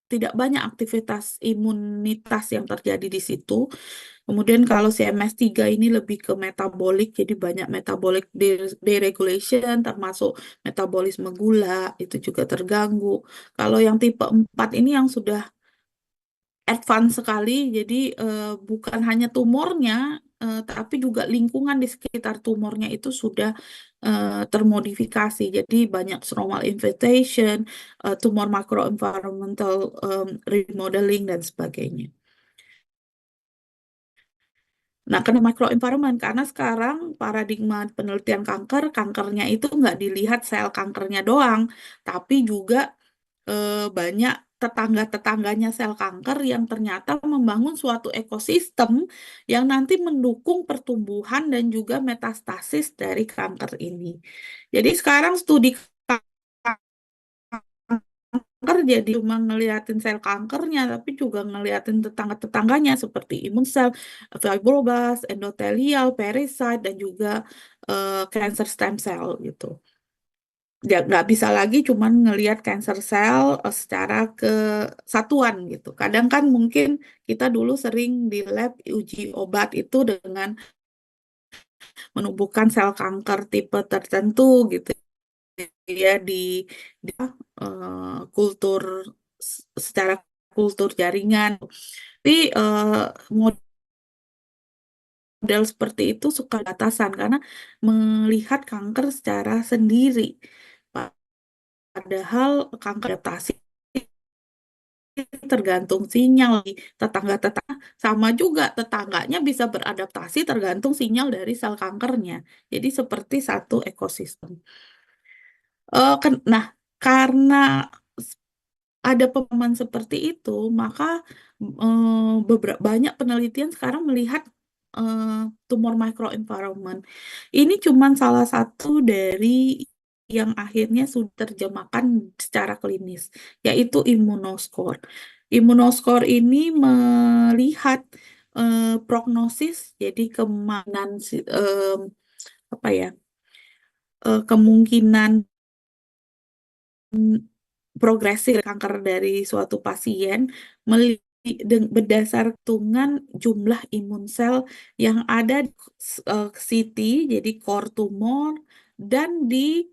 tidak banyak aktivitas imunitas yang terjadi di situ. Kemudian kalau CMS 3 ini lebih ke metabolik, jadi banyak metabolic deregulation, termasuk metabolisme gula, itu juga terganggu. Kalau yang tipe 4 ini yang sudah advance sekali, jadi bukan hanya tumornya, tapi juga lingkungan di sekitar tumornya itu sudah termodifikasi. Jadi banyak stromal infiltration, tumor microenvironmental remodeling, dan sebagainya. Nah, kena microenvironment karena sekarang paradigma penelitian kankernya itu nggak dilihat sel kankernya doang, tapi juga banyak tetangga-tetangganya sel kanker yang ternyata membangun suatu ekosistem yang nanti mendukung pertumbuhan dan juga metastasis dari kanker ini. Jadi sekarang studi kanker jadi cuma ngeliatin sel kankernya, tapi juga ngeliatin tetangga-tetangganya seperti imun sel, fibroblast, endotelial, pericyte, dan juga cancer stem cell gitu. Ya, nggak bisa lagi cuman ngelihat cancer cell secara kesatuan gitu. Kadang kan mungkin kita dulu sering di lab uji obat itu dengan menumbuhkan sel kanker tipe tertentu gitu ya di kultur secara kultur jaringan. Tapi model seperti itu suka batasan karena melihat kanker secara sendiri. Padahal kanker adaptasi tergantung sinyal tetangga-tetangga, sama juga tetangganya bisa beradaptasi tergantung sinyal dari sel kankernya. Jadi seperti satu ekosistem. Nah, karena ada pemahaman seperti itu, maka banyak penelitian sekarang melihat tumor microenvironment. Ini cuma salah satu dari yang akhirnya sudah terjemahkan secara klinis, yaitu Immunoscore. Immunoscore ini melihat prognosis, jadi kemungkinan kemungkinan progresi kanker dari suatu pasien berdasar hitungan jumlah imun sel yang ada di CT, jadi core tumor, dan di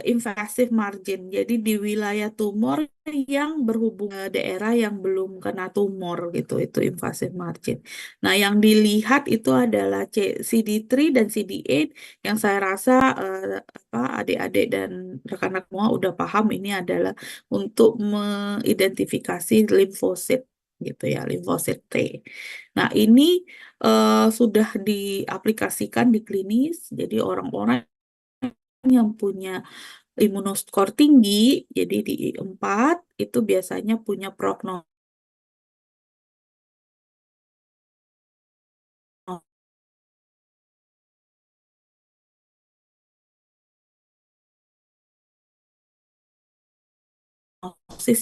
invasive margin, jadi di wilayah tumor yang berhubungan daerah yang belum kena tumor gitu, itu invasive margin. Nah, yang dilihat itu adalah CD3 dan CD8 yang saya rasa adik-adik dan rekan-rekan semua udah paham ini adalah untuk mengidentifikasi limfosit gitu ya, limfosit T. Nah, ini sudah diaplikasikan di klinis, jadi orang-orang yang punya imunoskor tinggi, jadi di I4 itu biasanya punya prognosis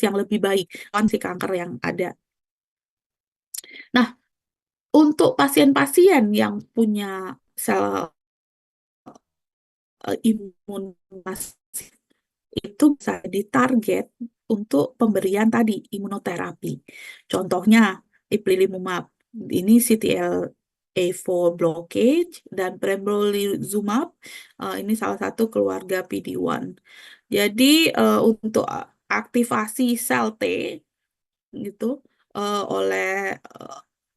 yang lebih baik si kanker yang ada. Nah, untuk pasien-pasien yang punya sel imun masif itu bisa ditarget untuk pemberian tadi imunoterapi. Contohnya ipilimumab, ini CTLA-4 blockage dan pembrolizumab, ini salah satu keluarga PD-1. Jadi untuk aktivasi sel T gitu oleh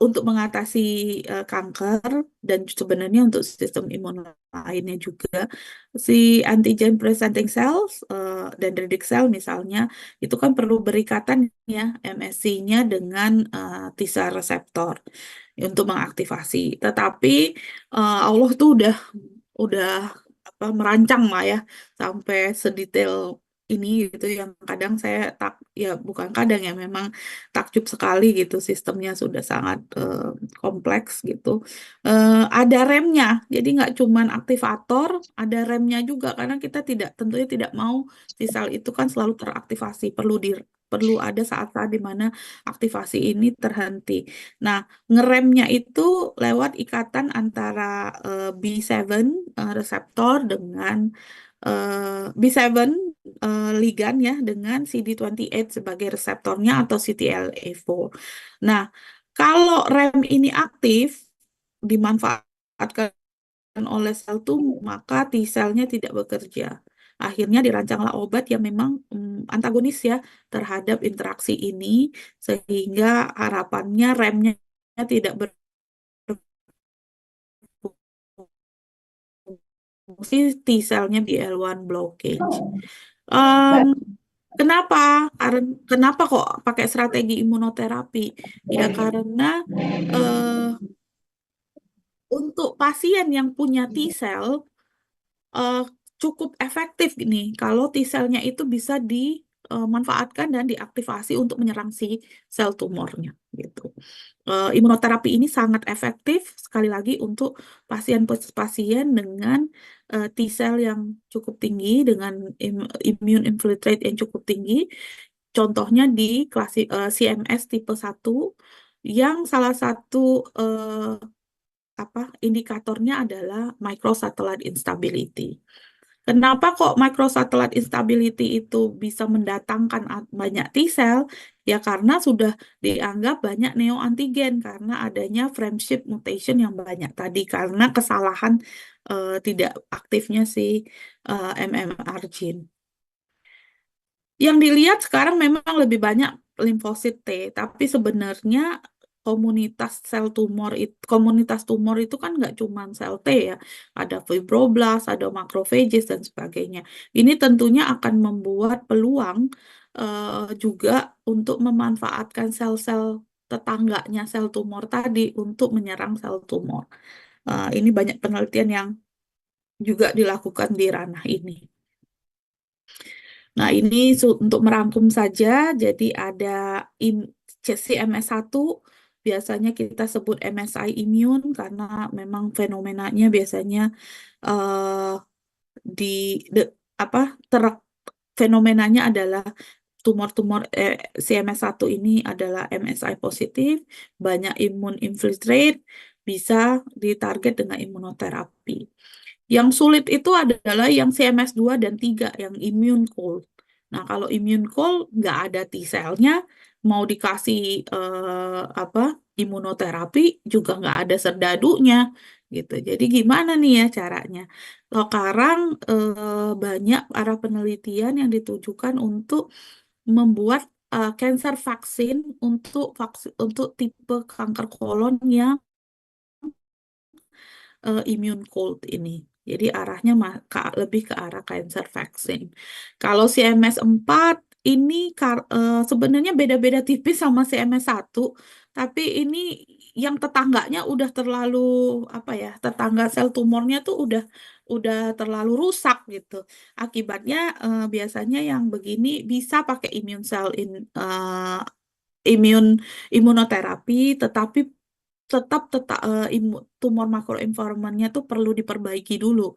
untuk mengatasi kanker dan sebenarnya untuk sistem imun lainnya juga si antigen presenting cells dan dendritic cell misalnya itu kan perlu berikatan ya MSC-nya dengan T-cell reseptor untuk mengaktifasi. Tetapi Allah tuh udah apa merancang lah ya sampai sedetail ini gitu yang kadang saya ya bukan kadang ya memang takjub sekali gitu sistemnya sudah sangat kompleks gitu. Ada remnya jadi nggak cuman aktivator ada remnya juga karena kita tentunya tidak mau si sel itu kan selalu teraktivasi perlu ada saat-saat di mana aktivasi ini terhenti. Nah, ngeremnya itu lewat ikatan antara B7 reseptor dengan B7 ligan ya dengan CD28 sebagai reseptornya atau CTLA-4. Nah, kalau rem ini aktif dimanfaatkan oleh sel tumor maka T-selnya tidak bekerja. Akhirnya dirancanglah obat yang memang antagonis ya terhadap interaksi ini sehingga harapannya remnya tidak berfungsi T-selnya BL1 blockage. Kenapa kok pakai strategi imunoterapi? Ya karena untuk pasien yang punya T-sel cukup efektif nih kalau T-selnya itu bisa dimanfaatkan dan diaktifasi untuk menyerang si sel tumornya gitu. Imunoterapi ini sangat efektif sekali lagi untuk pasien-pasien dengan T-sel yang cukup tinggi dengan immune infiltrate yang cukup tinggi. Contohnya di CMS tipe 1 yang salah satu indikatornya adalah microsatellite instability. Kenapa kok microsatellite instability itu bisa mendatangkan banyak T-cell? Ya karena sudah dianggap banyak neoantigen karena adanya frameshift mutation yang banyak tadi karena kesalahan tidak aktifnya si MMR gene. Yang dilihat sekarang memang lebih banyak limfosit T, tapi sebenarnya komunitas tumor itu kan nggak cuma sel T ya, ada fibroblast, ada macrophages dan sebagainya. Ini tentunya akan membuat peluang juga untuk memanfaatkan sel-sel tetangganya sel tumor tadi untuk menyerang sel tumor. Ini banyak penelitian yang juga dilakukan di ranah ini. Nah, ini untuk merangkum saja, jadi ada CMS1, biasanya kita sebut MSI immune karena memang fenomenanya biasanya fenomenanya adalah tumor-tumor CMS1 ini adalah MSI positif, banyak imun infiltrate, bisa ditarget dengan imunoterapi. Yang sulit itu adalah yang CMS2 dan 3, yang immune cold. Nah, kalau immune cold nggak ada T-cellnya, mau dikasih imunoterapi juga nggak ada serdadunya, gitu. Jadi gimana nih ya caranya? Sekarang banyak arah penelitian yang ditujukan untuk membuat cancer vaksin untuk tipe kanker kolon yang immune cold ini. Jadi arahnya lebih ke arah cancer vaccine. Kalau CMS4 ini sebenarnya beda-beda tipis sama CMS1, tapi ini yang tetangganya udah terlalu apa ya, tetangga sel tumornya tuh udah terlalu rusak gitu. Akibatnya biasanya yang begini bisa pakai immune cell imun imunoterapi, tetapi tetap tumor makroenvironmentnya tuh perlu diperbaiki dulu.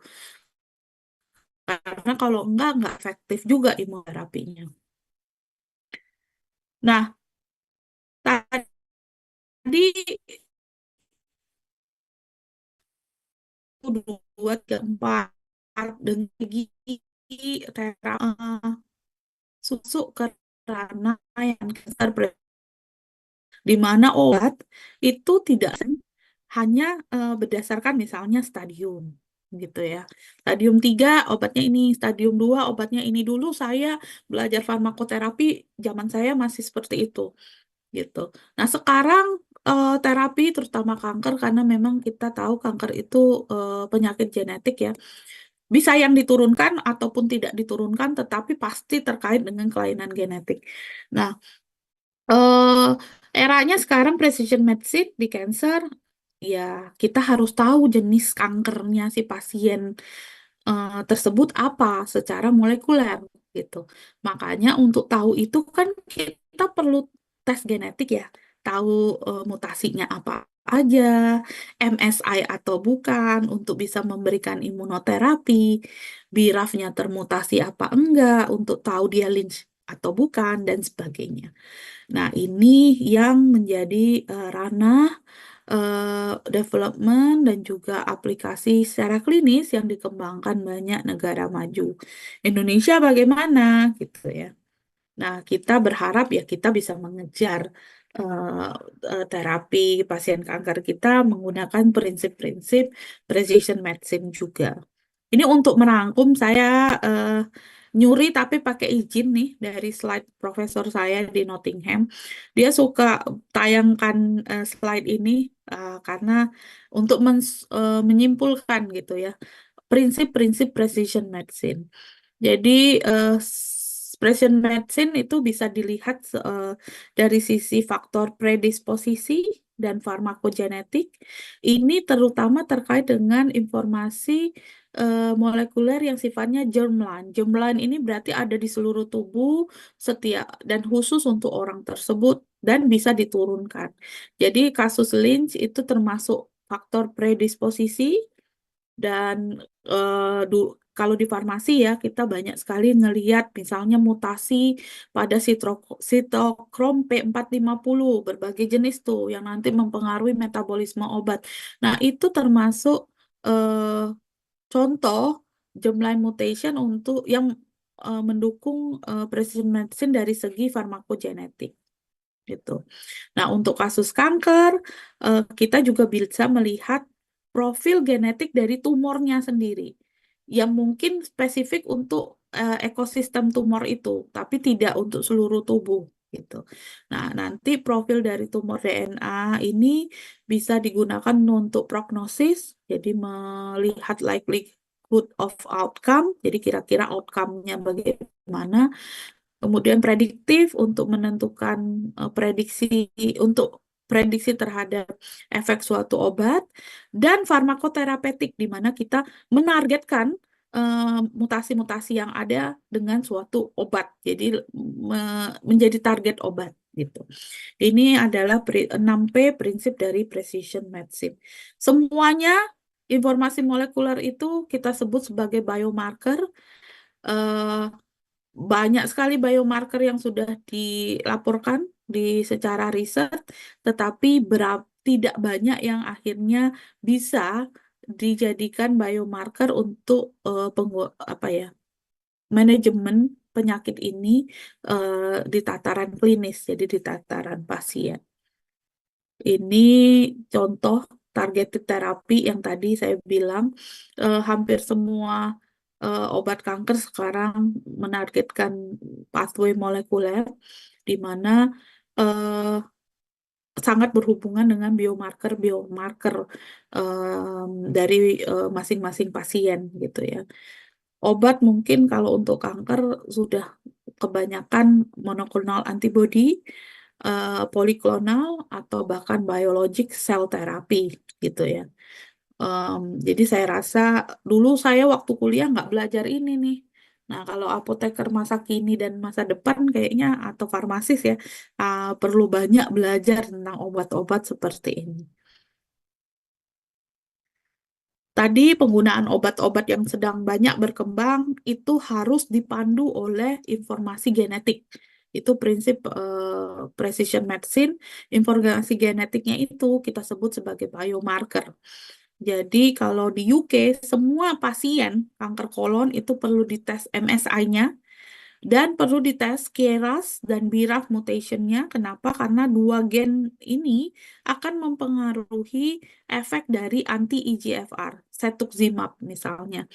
Karena kalau nggak efektif juga imunoterapinya. Nah, tadi dua, tiga, empat dengan gigi terapi susu ke ranah yang cancer di mana obat itu tidak hanya berdasarkan misalnya stadium gitu ya. Stadium 3 obatnya ini, stadium 2 obatnya ini. Dulu saya belajar farmakoterapi zaman saya masih seperti itu gitu. Nah, sekarang terapi terutama kanker karena memang kita tahu kanker itu penyakit genetik ya. Bisa yang diturunkan ataupun tidak diturunkan tetapi pasti terkait dengan kelainan genetik. Nah, eh eranya sekarang precision medicine di cancer, ya kita harus tahu jenis kankernya si pasien tersebut apa secara molekuler gitu. Makanya untuk tahu itu kan kita perlu tes genetik ya, tahu mutasinya apa aja, MSI atau bukan untuk bisa memberikan imunoterapi, BRAF-nya termutasi apa enggak untuk tahu dia Lynch atau bukan dan sebagainya. Nah, ini yang menjadi ranah development dan juga aplikasi secara klinis yang dikembangkan banyak negara maju. Indonesia bagaimana gitu ya. Nah, kita berharap ya kita bisa mengejar terapi pasien kanker kita menggunakan prinsip-prinsip precision medicine juga. Ini untuk merangkum saya nyuri tapi pakai izin nih dari slide profesor saya di Nottingham. Dia suka tayangkan slide ini karena untuk menyimpulkan gitu ya prinsip-prinsip precision medicine. Jadi precision medicine itu bisa dilihat dari sisi faktor predisposisi dan farmakogenetik. Ini terutama terkait dengan informasi molekuler yang sifatnya germline. Germline ini berarti ada di seluruh tubuh setiap dan khusus untuk orang tersebut dan bisa diturunkan. Jadi kasus Lynch itu termasuk faktor predisposisi dan kalau di farmasi ya kita banyak sekali ngelihat misalnya mutasi pada sitokrom P450 berbagai jenis tuh yang nanti mempengaruhi metabolisme obat. Nah, itu termasuk contoh germline mutation untuk yang mendukung precision medicine dari segi farmakogenetik gitu. Nah, untuk kasus kanker kita juga bisa melihat profil genetik dari tumornya sendiri yang mungkin spesifik untuk ekosistem tumor itu, tapi tidak untuk seluruh tubuh gitu. Nah, nanti profil dari tumor DNA ini bisa digunakan untuk prognosis, jadi melihat likelihood of outcome, jadi kira-kira outcome-nya bagaimana. Kemudian prediktif untuk menentukan prediksi terhadap efek suatu obat, dan farmakoterapeutik di mana kita menargetkan mutasi-mutasi yang ada dengan suatu obat. Jadi menjadi target obat gitu. Ini adalah 6P prinsip dari precision medicine. Semuanya informasi molekuler itu kita sebut sebagai biomarker. Banyak sekali biomarker yang sudah dilaporkan secara riset, tetapi tidak banyak yang akhirnya bisa dijadikan biomarker untuk apa ya, manajemen penyakit ini di tataran klinis, jadi di tataran pasien. Ini contoh targeted terapi yang tadi saya bilang hampir semua obat kanker sekarang menargetkan pathway molekuler di mana sangat berhubungan dengan biomarker dari masing-masing pasien gitu ya. Obat mungkin kalau untuk kanker sudah kebanyakan monoklonal antibody poliklonal atau bahkan biologic cell therapy gitu ya. Jadi saya rasa dulu saya waktu kuliah nggak belajar ini nih. Nah, kalau apoteker masa kini dan masa depan kayaknya atau farmasis ya perlu banyak belajar tentang obat-obat seperti ini. Tadi penggunaan obat-obat yang sedang banyak berkembang itu harus dipandu oleh informasi genetik. Itu prinsip precision medicine. Informasi genetiknya itu kita sebut sebagai biomarker. Jadi kalau di UK semua pasien kanker kolon itu perlu dites MSI-nya dan perlu dites KRAS dan BRAF mutationnya. Kenapa? Karena dua gen ini akan mempengaruhi efek dari anti-EGFR, cetuximab misalnya.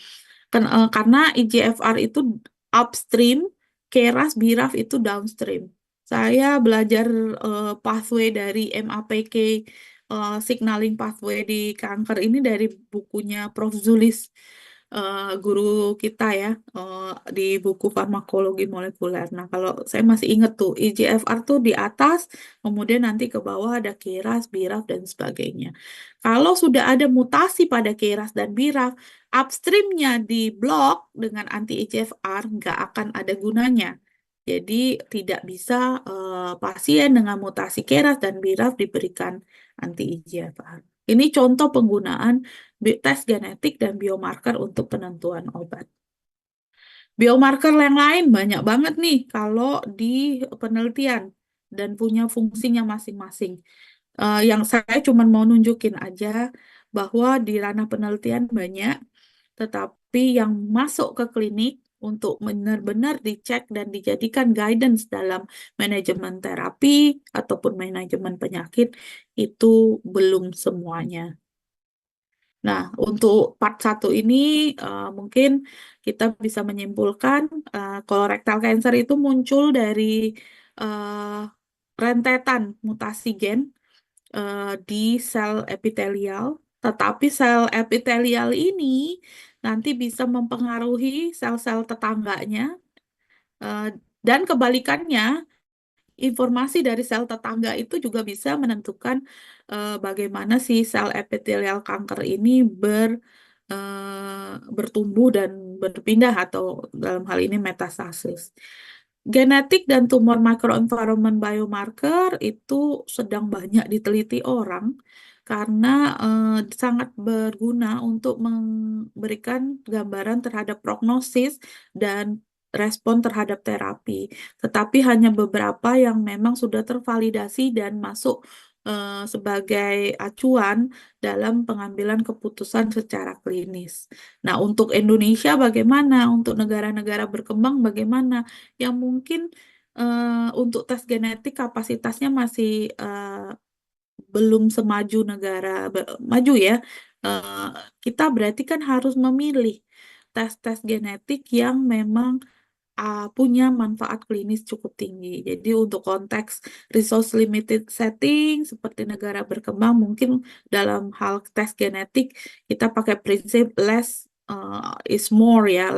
Karena EGFR itu upstream, KRAS, BRAF itu downstream. Saya belajar pathway dari MAPK, signaling pathway di kanker ini dari bukunya Prof. Zulis, guru kita ya, di buku farmakologi molekuler. Nah, kalau saya masih ingat tuh, EGFR tuh di atas, kemudian nanti ke bawah ada KRAS, BRAF, dan sebagainya. Kalau sudah ada mutasi pada KRAS dan BRAF, upstreamnya di blok dengan anti-EGFR nggak akan ada gunanya. Jadi tidak bisa pasien dengan mutasi KRAS dan BRAF diberikan anti-EGFR. Ini contoh penggunaan tes genetik dan biomarker untuk penentuan obat. Biomarker yang lain banyak banget nih kalau di penelitian dan punya fungsinya masing-masing. Yang saya cuma mau nunjukin aja bahwa di ranah penelitian banyak, tetapi yang masuk ke klinik untuk benar-benar dicek dan dijadikan guidance dalam manajemen terapi ataupun manajemen penyakit itu belum semuanya. Nah, untuk part 1 ini mungkin kita bisa menyimpulkan colorectal cancer itu muncul dari rentetan mutasi gen di sel epitelial, tetapi sel epitelial ini nanti bisa mempengaruhi sel-sel tetangganya, dan kebalikannya, informasi dari sel tetangga itu juga bisa menentukan bagaimana si sel epitelial kanker ini bertumbuh dan berpindah atau dalam hal ini metastasis. Genetik dan tumor microenvironment biomarker itu sedang banyak diteliti orang karena sangat berguna untuk memberikan gambaran terhadap prognosis dan respon terhadap terapi. Tetapi hanya beberapa yang memang sudah tervalidasi dan masuk sebagai acuan dalam pengambilan keputusan secara klinis. Nah, untuk Indonesia bagaimana? Untuk negara-negara berkembang bagaimana? Yang mungkin untuk tes genetik kapasitasnya masih belum semaju negara maju ya. Kita berarti kan harus memilih tes-tes genetik yang memang punya manfaat klinis cukup tinggi. Jadi untuk konteks resource limited setting seperti negara berkembang mungkin dalam hal tes genetik kita pakai prinsip less is more ya,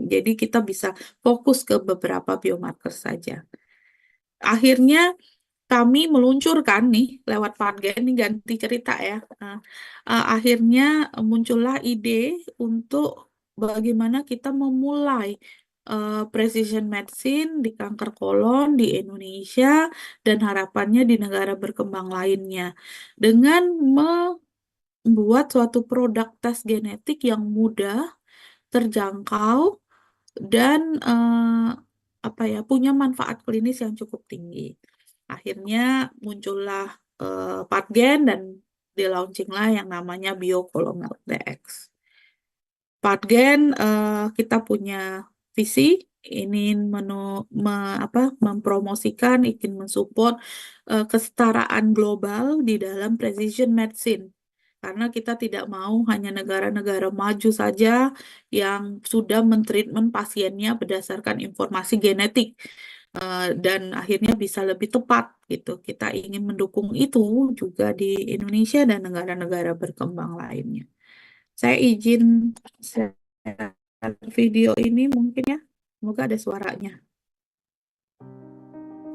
jadi kita bisa fokus ke beberapa biomarker saja. Akhirnya kami meluncurkan nih lewat Partgen, ini ganti cerita ya. Akhirnya muncullah ide untuk bagaimana kita memulai precision medicine di kanker kolon di Indonesia dan harapannya di negara berkembang lainnya dengan membuat suatu produk tes genetik yang mudah, terjangkau, dan punya manfaat klinis yang cukup tinggi. Akhirnya muncullah Partgen dan di-launchinglah yang namanya BioColomel DX. Partgen kita punya visi ingin mempromosikan, ingin mensupport kesetaraan global di dalam precision medicine. Karena kita tidak mau hanya negara-negara maju saja yang sudah mentreatment pasiennya berdasarkan informasi genetik dan akhirnya bisa lebih tepat gitu. Kita ingin mendukung itu juga di Indonesia dan negara-negara berkembang lainnya. Saya izin share video ini mungkin ya. Semoga ada suaranya.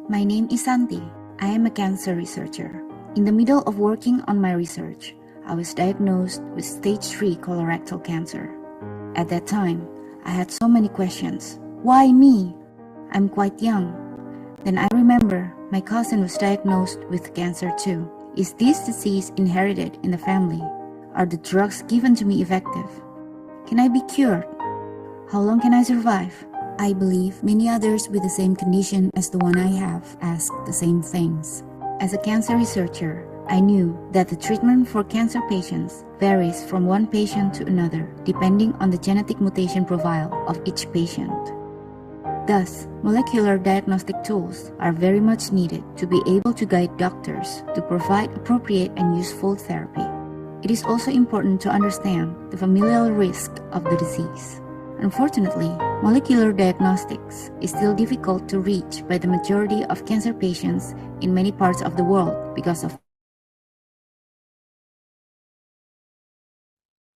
My name is Santi. I am a cancer researcher. In the middle of working on my research, I was diagnosed with stage 3 colorectal cancer. At that time, I had so many questions. Why me? I'm quite young. Then I remember my cousin was diagnosed with cancer too. Is this disease inherited in the family? Are the drugs given to me effective? Can I be cured? How long can I survive? I believe many others with the same condition as the one I have asked the same things. As a cancer researcher, I knew that the treatment for cancer patients varies from one patient to another depending on the genetic mutation profile of each patient. Thus, molecular diagnostic tools are very much needed to be able to guide doctors to provide appropriate and useful therapy. It is also important to understand the familial risk of the disease. Unfortunately, molecular diagnostics is still difficult to reach by the majority of cancer patients in many parts of the world because of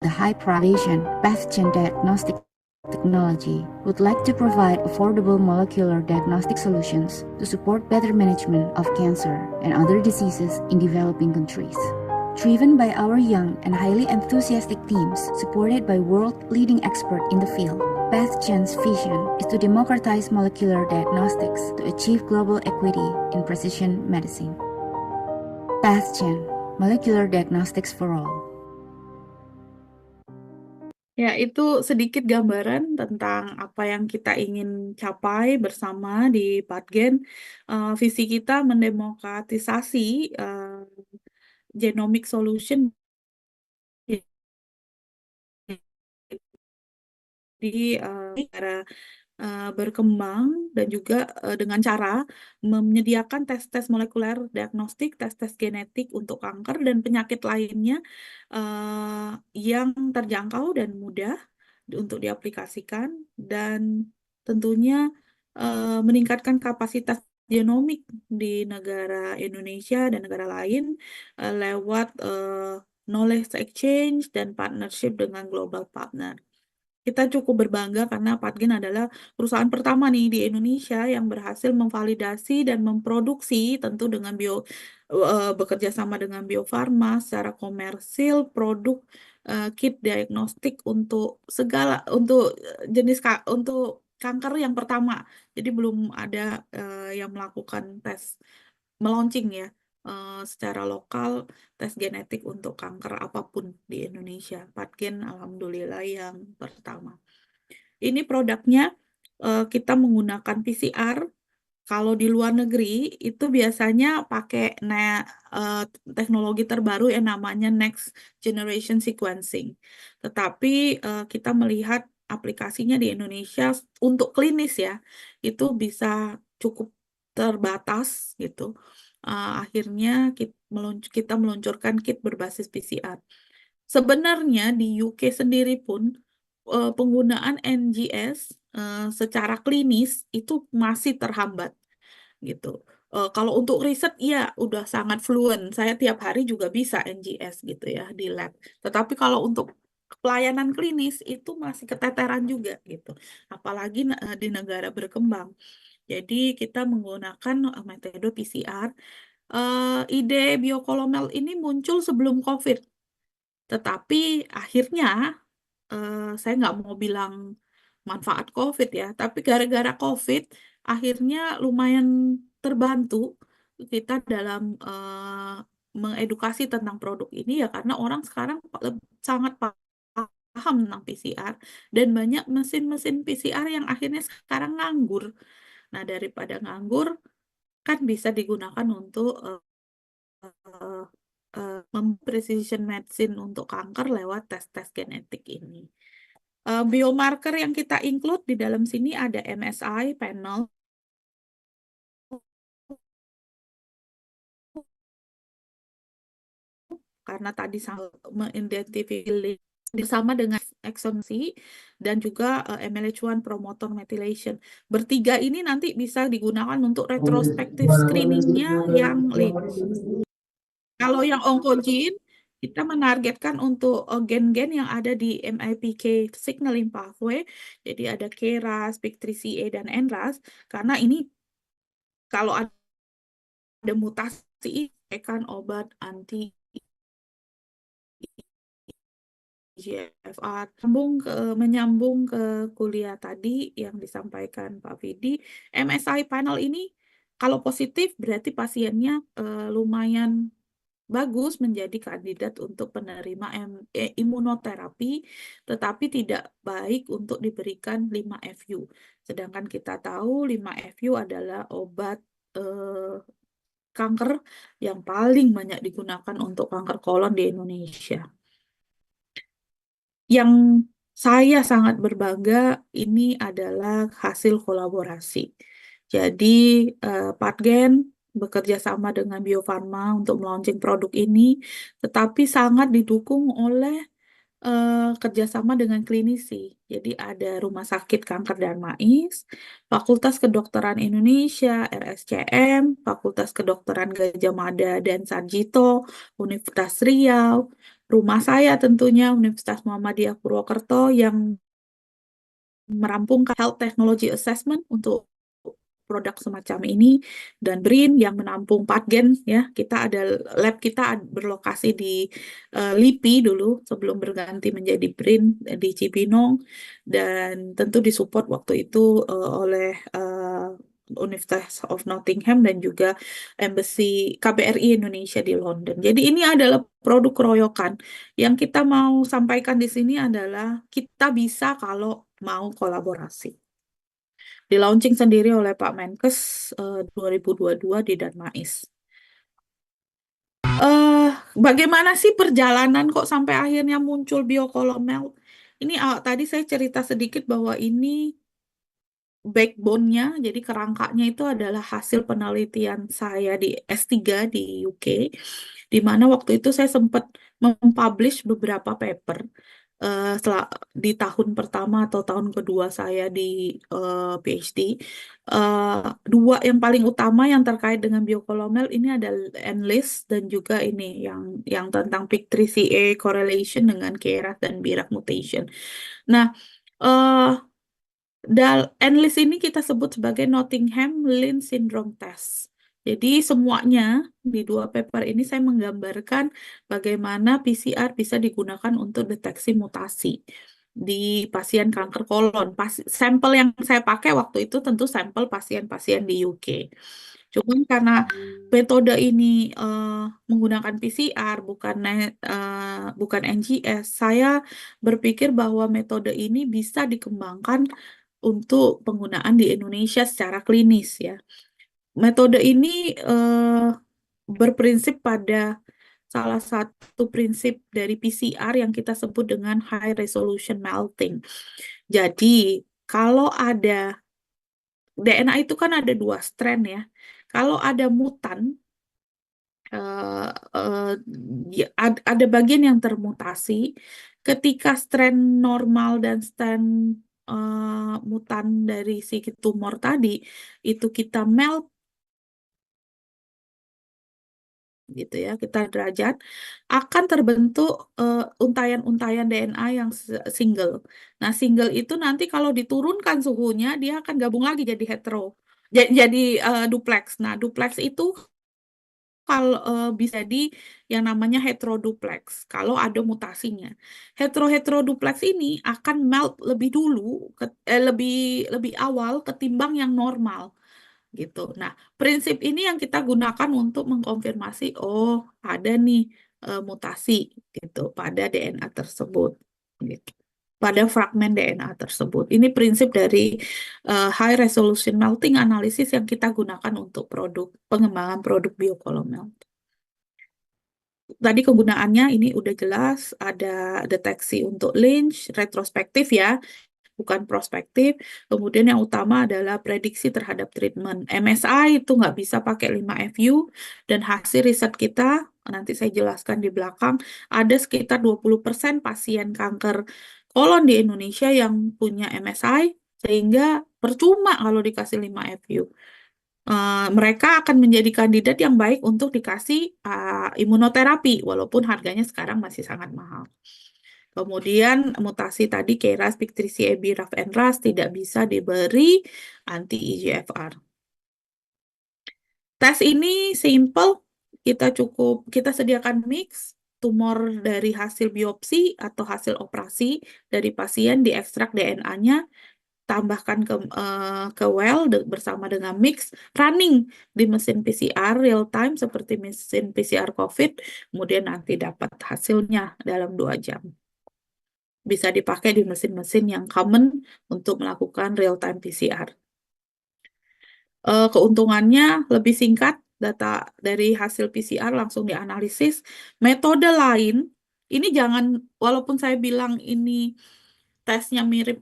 the high privation. PathGen Diagnostic Technology would like to provide affordable molecular diagnostic solutions to support better management of cancer and other diseases in developing countries. Driven by our young and highly enthusiastic teams supported by world-leading experts in the field, PathGen's vision is to democratize molecular diagnostics to achieve global equity in precision medicine. PathGen, Molecular Diagnostics for All. Ya, itu sedikit gambaran tentang apa yang kita ingin capai bersama di PathGen. Visi kita mendemokratisasi genomic solution di negara berkembang dan juga dengan cara menyediakan tes-tes molekuler diagnostik, tes-tes genetik untuk kanker dan penyakit lainnya yang terjangkau dan mudah untuk diaplikasikan, dan tentunya meningkatkan kapasitas genomik di negara Indonesia dan negara lain lewat knowledge exchange dan partnership dengan global partner. Kita cukup berbangga karena PathGen adalah perusahaan pertama nih di Indonesia yang berhasil memvalidasi dan memproduksi, tentu dengan bekerja sama dengan Bio Farma secara komersil, produk kit diagnostik untuk jenis untuk kanker yang pertama. Jadi belum ada yang melakukan tes melaunching ya secara lokal tes genetik untuk kanker apapun di Indonesia. PathGen alhamdulillah yang pertama. Ini produknya kita menggunakan PCR. Kalau di luar negeri itu biasanya pakai teknologi terbaru yang namanya next generation sequencing. Tetapi kita melihat aplikasinya di Indonesia untuk klinis ya, itu bisa cukup terbatas gitu. Akhirnya kita meluncurkan kit berbasis PCR. Sebenarnya di UK sendiri pun penggunaan NGS secara klinis itu masih terhambat gitu. Kalau untuk riset ya udah sangat fluent. Saya tiap hari juga bisa NGS gitu ya di lab. Tetapi kalau untuk pelayanan klinis itu masih keteteran juga gitu. Apalagi di negara berkembang. Jadi kita menggunakan metode PCR. Ide biokolomel ini muncul sebelum COVID. Tetapi akhirnya saya nggak mau bilang manfaat COVID ya, tapi gara-gara COVID akhirnya lumayan terbantu kita dalam mengedukasi tentang produk ini ya, karena orang sekarang sangat paham tentang PCR dan banyak mesin-mesin PCR yang akhirnya sekarang nganggur. Nah, daripada nganggur kan bisa digunakan untuk precision medicine untuk kanker lewat tes-tes genetik ini. Biomarker yang kita include di dalam sini ada MSI panel, karena tadi mengidentifikasi bersama dengan exon C dan juga MLH1 promoter methylation. Bertiga ini nanti bisa digunakan untuk retrospektif screeningnya yang lead. Kalau yang oncogene, kita menargetkan untuk gen-gen yang ada di MIPK signaling pathway, jadi ada KRAS, PIK3CA, dan NRAS, karena ini kalau ada ada mutasi kan obat anti IGFR. Menyambung ke kuliah tadi yang disampaikan Pak Vidi, MSI panel ini kalau positif berarti pasiennya lumayan bagus menjadi kandidat untuk penerima imunoterapi, tetapi tidak baik untuk diberikan 5-FU. Sedangkan kita tahu 5-FU adalah obat kanker yang paling banyak digunakan untuk kanker kolon di Indonesia. Yang saya sangat berbangga ini adalah hasil kolaborasi. Jadi Patgen bekerja sama dengan Bio Farma untuk melaunching produk ini, tetapi sangat didukung oleh kerjasama dengan klinisi. Jadi ada Rumah Sakit Kanker Darmais, Fakultas Kedokteran Indonesia, RSCM, Fakultas Kedokteran Gadjah Mada dan Sarjito, Universitas Riau, rumah saya tentunya Universitas Muhammadiyah Purwokerto yang merampungkan Health Technology Assessment untuk produk semacam ini, dan BRIN yang menampung Patgen ya. Lab kita berlokasi di LIPI dulu sebelum berganti menjadi BRIN di Cibinong, dan tentu disupport waktu itu oleh University of Nottingham dan juga Embassy KBRI Indonesia di London. Jadi ini adalah produk keroyokan. Yang kita mau sampaikan di sini adalah kita bisa kalau mau kolaborasi. Di launching sendiri oleh Pak Menkes 2022 di Darmais. Bagaimana sih perjalanan kok sampai akhirnya muncul Biokolomel? Ini tadi saya cerita sedikit bahwa ini backbone-nya, jadi kerangkanya itu adalah hasil penelitian saya di S3 di UK, di mana waktu itu saya sempat mempublish beberapa paper di tahun pertama atau tahun kedua saya di PhD. Dua yang paling utama yang terkait dengan Biokolomel ini ada ENLIST dan juga ini yang tentang PIK3CA correlation dengan KRAS dan BRAF mutation. Nah, ENLIST ini kita sebut sebagai Nottingham Lynch Syndrome Test. Jadi semuanya di dua paper ini saya menggambarkan bagaimana PCR bisa digunakan untuk deteksi mutasi di pasien kanker kolon. Sampel yang saya pakai waktu itu tentu sampel pasien-pasien di UK. Cuman karena metode ini menggunakan PCR bukan NGS, saya berpikir bahwa metode ini bisa dikembangkan untuk penggunaan di Indonesia secara klinis ya. Metode ini berprinsip pada salah satu prinsip dari PCR yang kita sebut dengan high resolution melting. Jadi kalau ada DNA itu kan ada 2 strand ya. Kalau ada mutan, ada bagian yang termutasi. Ketika strand normal dan strand mutan dari si tumor tadi itu kita melt gitu ya, kita derajat, akan terbentuk untayan-untayan DNA yang single. Nah, single itu nanti kalau diturunkan suhunya dia akan gabung lagi jadi hetero, jadi duplex. Nah, duplex itu kalau bisa di yang namanya heteroduplex kalau ada mutasinya. Heteroduplex ini akan melt lebih dulu, lebih awal ketimbang yang normal gitu. Nah, prinsip ini yang kita gunakan untuk mengkonfirmasi, oh ada nih mutasi gitu pada DNA tersebut, gitu. Pada fragmen DNA tersebut. Ini prinsip dari high resolution melting analysis yang kita gunakan untuk pengembangan produk Biokolomel. Tadi kegunaannya ini udah jelas, ada deteksi untuk Lynch, retrospektif ya, bukan prospektif. Kemudian yang utama adalah prediksi terhadap treatment. MSI itu nggak bisa pakai 5-FU, dan hasil riset kita, nanti saya jelaskan di belakang, ada sekitar 20% pasien kanker kolon di Indonesia yang punya MSI, sehingga percuma kalau dikasih 5-FU. Mereka akan menjadi kandidat yang baik untuk dikasih imunoterapi, walaupun harganya sekarang masih sangat mahal. Kemudian mutasi tadi KRAS, PIK3CA, BRAF, NRAS tidak bisa diberi anti-EGFR. Tes ini simple, kita sediakan mix tumor dari hasil biopsi atau hasil operasi dari pasien, diekstrak DNA-nya, tambahkan ke well bersama dengan mix, running di mesin PCR real time seperti mesin PCR COVID, kemudian nanti dapat hasilnya dalam 2 jam. Bisa dipakai di mesin-mesin yang common untuk melakukan real time PCR. Keuntungannya lebih singkat, data dari hasil PCR langsung dianalisis. Metode lain, ini walaupun saya bilang ini tesnya mirip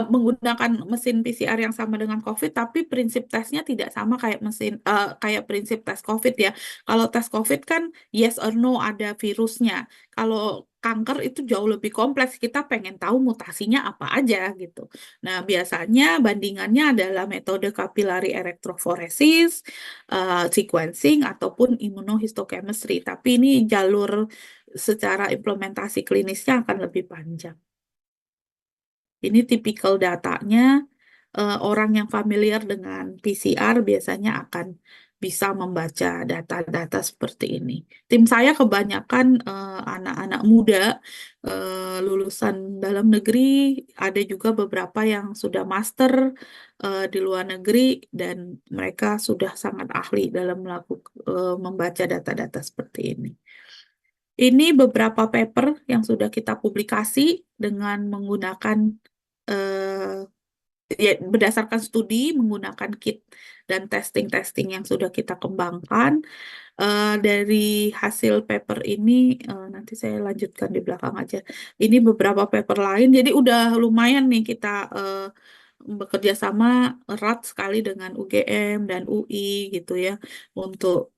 menggunakan mesin PCR yang sama dengan COVID, tapi prinsip tesnya tidak sama kayak prinsip tes COVID ya. Kalau tes COVID kan yes or no ada virusnya. Kalau kanker itu jauh lebih kompleks. Kita pengen tahu mutasinya apa aja gitu. Nah, biasanya bandingannya adalah metode capillary electrophoresis, sequencing ataupun immunohistochemistry. Tapi ini jalur secara implementasi klinisnya akan lebih panjang. Ini tipikal datanya, orang yang familiar dengan PCR biasanya akan bisa membaca data-data seperti ini. Tim saya kebanyakan anak-anak muda, lulusan dalam negeri, ada juga beberapa yang sudah master di luar negeri, dan mereka sudah sangat ahli dalam membaca data-data seperti ini. Ini beberapa paper yang sudah kita publikasi dengan menggunakan ya, berdasarkan studi menggunakan kit dan testing-testing yang sudah kita kembangkan. Dari hasil paper ini, nanti saya lanjutkan di belakang aja. Ini beberapa paper lain, jadi udah lumayan nih kita bekerja sama erat sekali dengan UGM dan UI gitu ya, untuk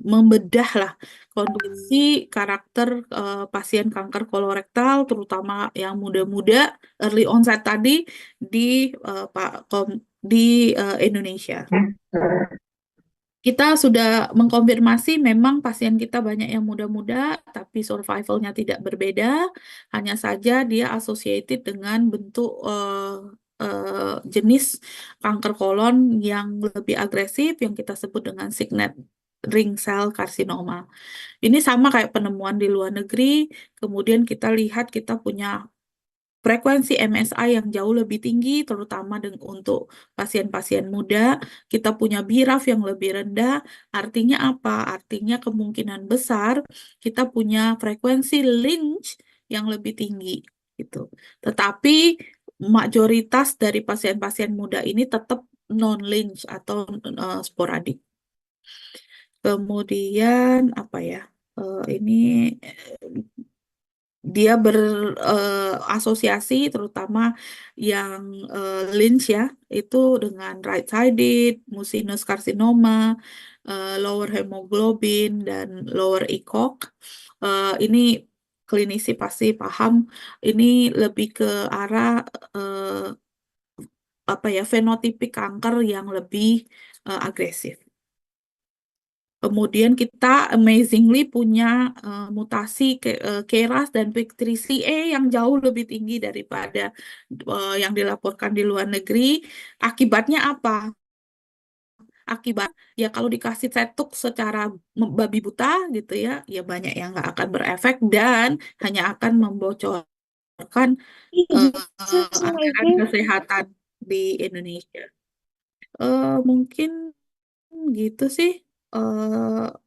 membedah lah kondisi karakter pasien kanker kolorektal, terutama yang muda-muda, early onset tadi di Indonesia. Kita sudah mengkonfirmasi memang pasien kita banyak yang muda-muda, tapi survivalnya tidak berbeda, hanya saja dia associated dengan bentuk jenis kanker kolon yang lebih agresif, yang kita sebut dengan signet ring cell carcinoma. Ini sama kayak penemuan di luar negeri, kemudian kita lihat kita punya frekuensi MSI yang jauh lebih tinggi, terutama untuk pasien-pasien muda. Kita punya BRAF yang lebih rendah. Artinya apa? Artinya kemungkinan besar kita punya frekuensi Lynch yang lebih tinggi gitu. Tetapi mayoritas dari pasien-pasien muda ini tetap non-Lynch atau sporadik. Kemudian apa ya? Ini dia berasosiasi terutama yang Lynch ya, itu dengan right-sided, mucinous carcinoma, lower hemoglobin, dan lower ECOG. Ini klinisi pasti paham, ini lebih ke arah fenotipik kanker yang lebih agresif. Kemudian kita amazingly punya mutasi KRAS dan PIK3CA yang jauh lebih tinggi daripada yang dilaporkan di luar negeri. Akibatnya apa? Akibat ya kalau dikasih cetuk secara babi buta gitu ya banyak yang nggak akan berefek dan hanya akan membocorkan anggaran kesehatan di Indonesia. Mungkin gitu sih.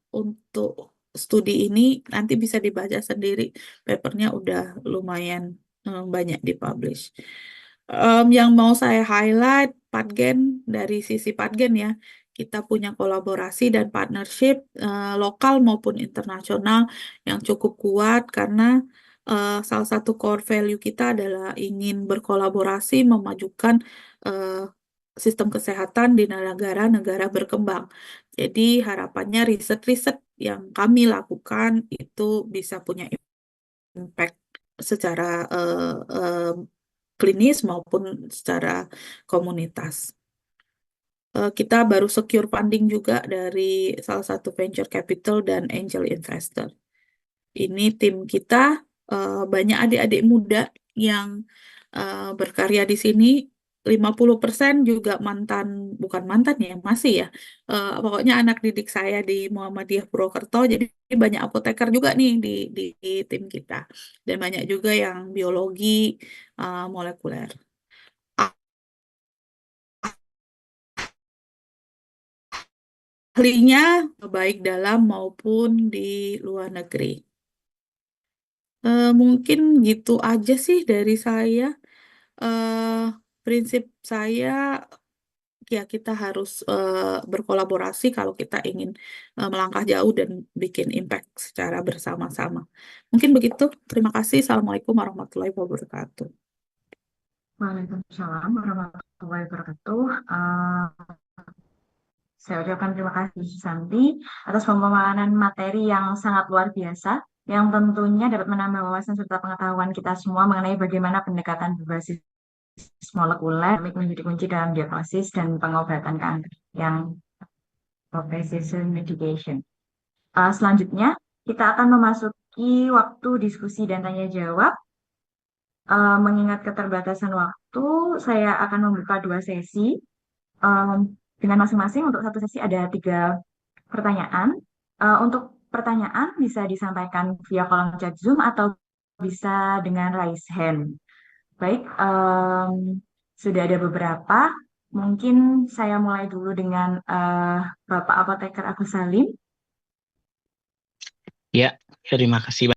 Untuk studi ini nanti bisa dibaca sendiri, papernya udah lumayan banyak dipublish. Yang mau saya highlight Patgen, dari sisi Patgen ya, kita punya kolaborasi dan partnership lokal maupun internasional yang cukup kuat karena salah satu core value kita adalah ingin berkolaborasi memajukan sistem kesehatan di negara-negara berkembang. Jadi harapannya riset-riset yang kami lakukan itu bisa punya impact secara klinis maupun secara komunitas. Kita baru secure funding juga dari salah satu venture capital dan angel investor. Ini tim kita banyak adik-adik muda yang berkarya di sini. 50% juga bukan mantan ya, masih ya. Pokoknya anak didik saya di Muhammadiyah Purwokerto, jadi banyak apoteker juga nih di tim kita. Dan banyak juga yang biologi molekuler. Ahlinya baik dalam maupun di luar negeri. Mungkin gitu aja sih dari saya. Prinsip saya ya kita harus berkolaborasi kalau kita ingin melangkah jauh dan bikin impact secara bersama-sama. Mungkin begitu. Terima kasih. Assalamualaikum warahmatullahi wabarakatuh. Waalaikumsalam warahmatullahi wabarakatuh. Saya ucapkan terima kasih Santi atas pemaparan materi yang sangat luar biasa, yang tentunya dapat menambah wawasan serta pengetahuan kita semua mengenai bagaimana pendekatan berbasis molekuler menjadi kunci dalam diagnosis dan pengobatan kanker yang precision medication. Selanjutnya, kita akan memasuki waktu diskusi dan tanya jawab. Mengingat keterbatasan waktu, saya akan membuka 2 sesi. Dengan masing-masing untuk satu sesi ada 3 pertanyaan. Untuk pertanyaan bisa disampaikan via kolom chat Zoom atau bisa dengan raise hand. Baik, sudah ada beberapa. Mungkin saya mulai dulu dengan Bapak Apoteker Agus Salim. Ya, terima kasih.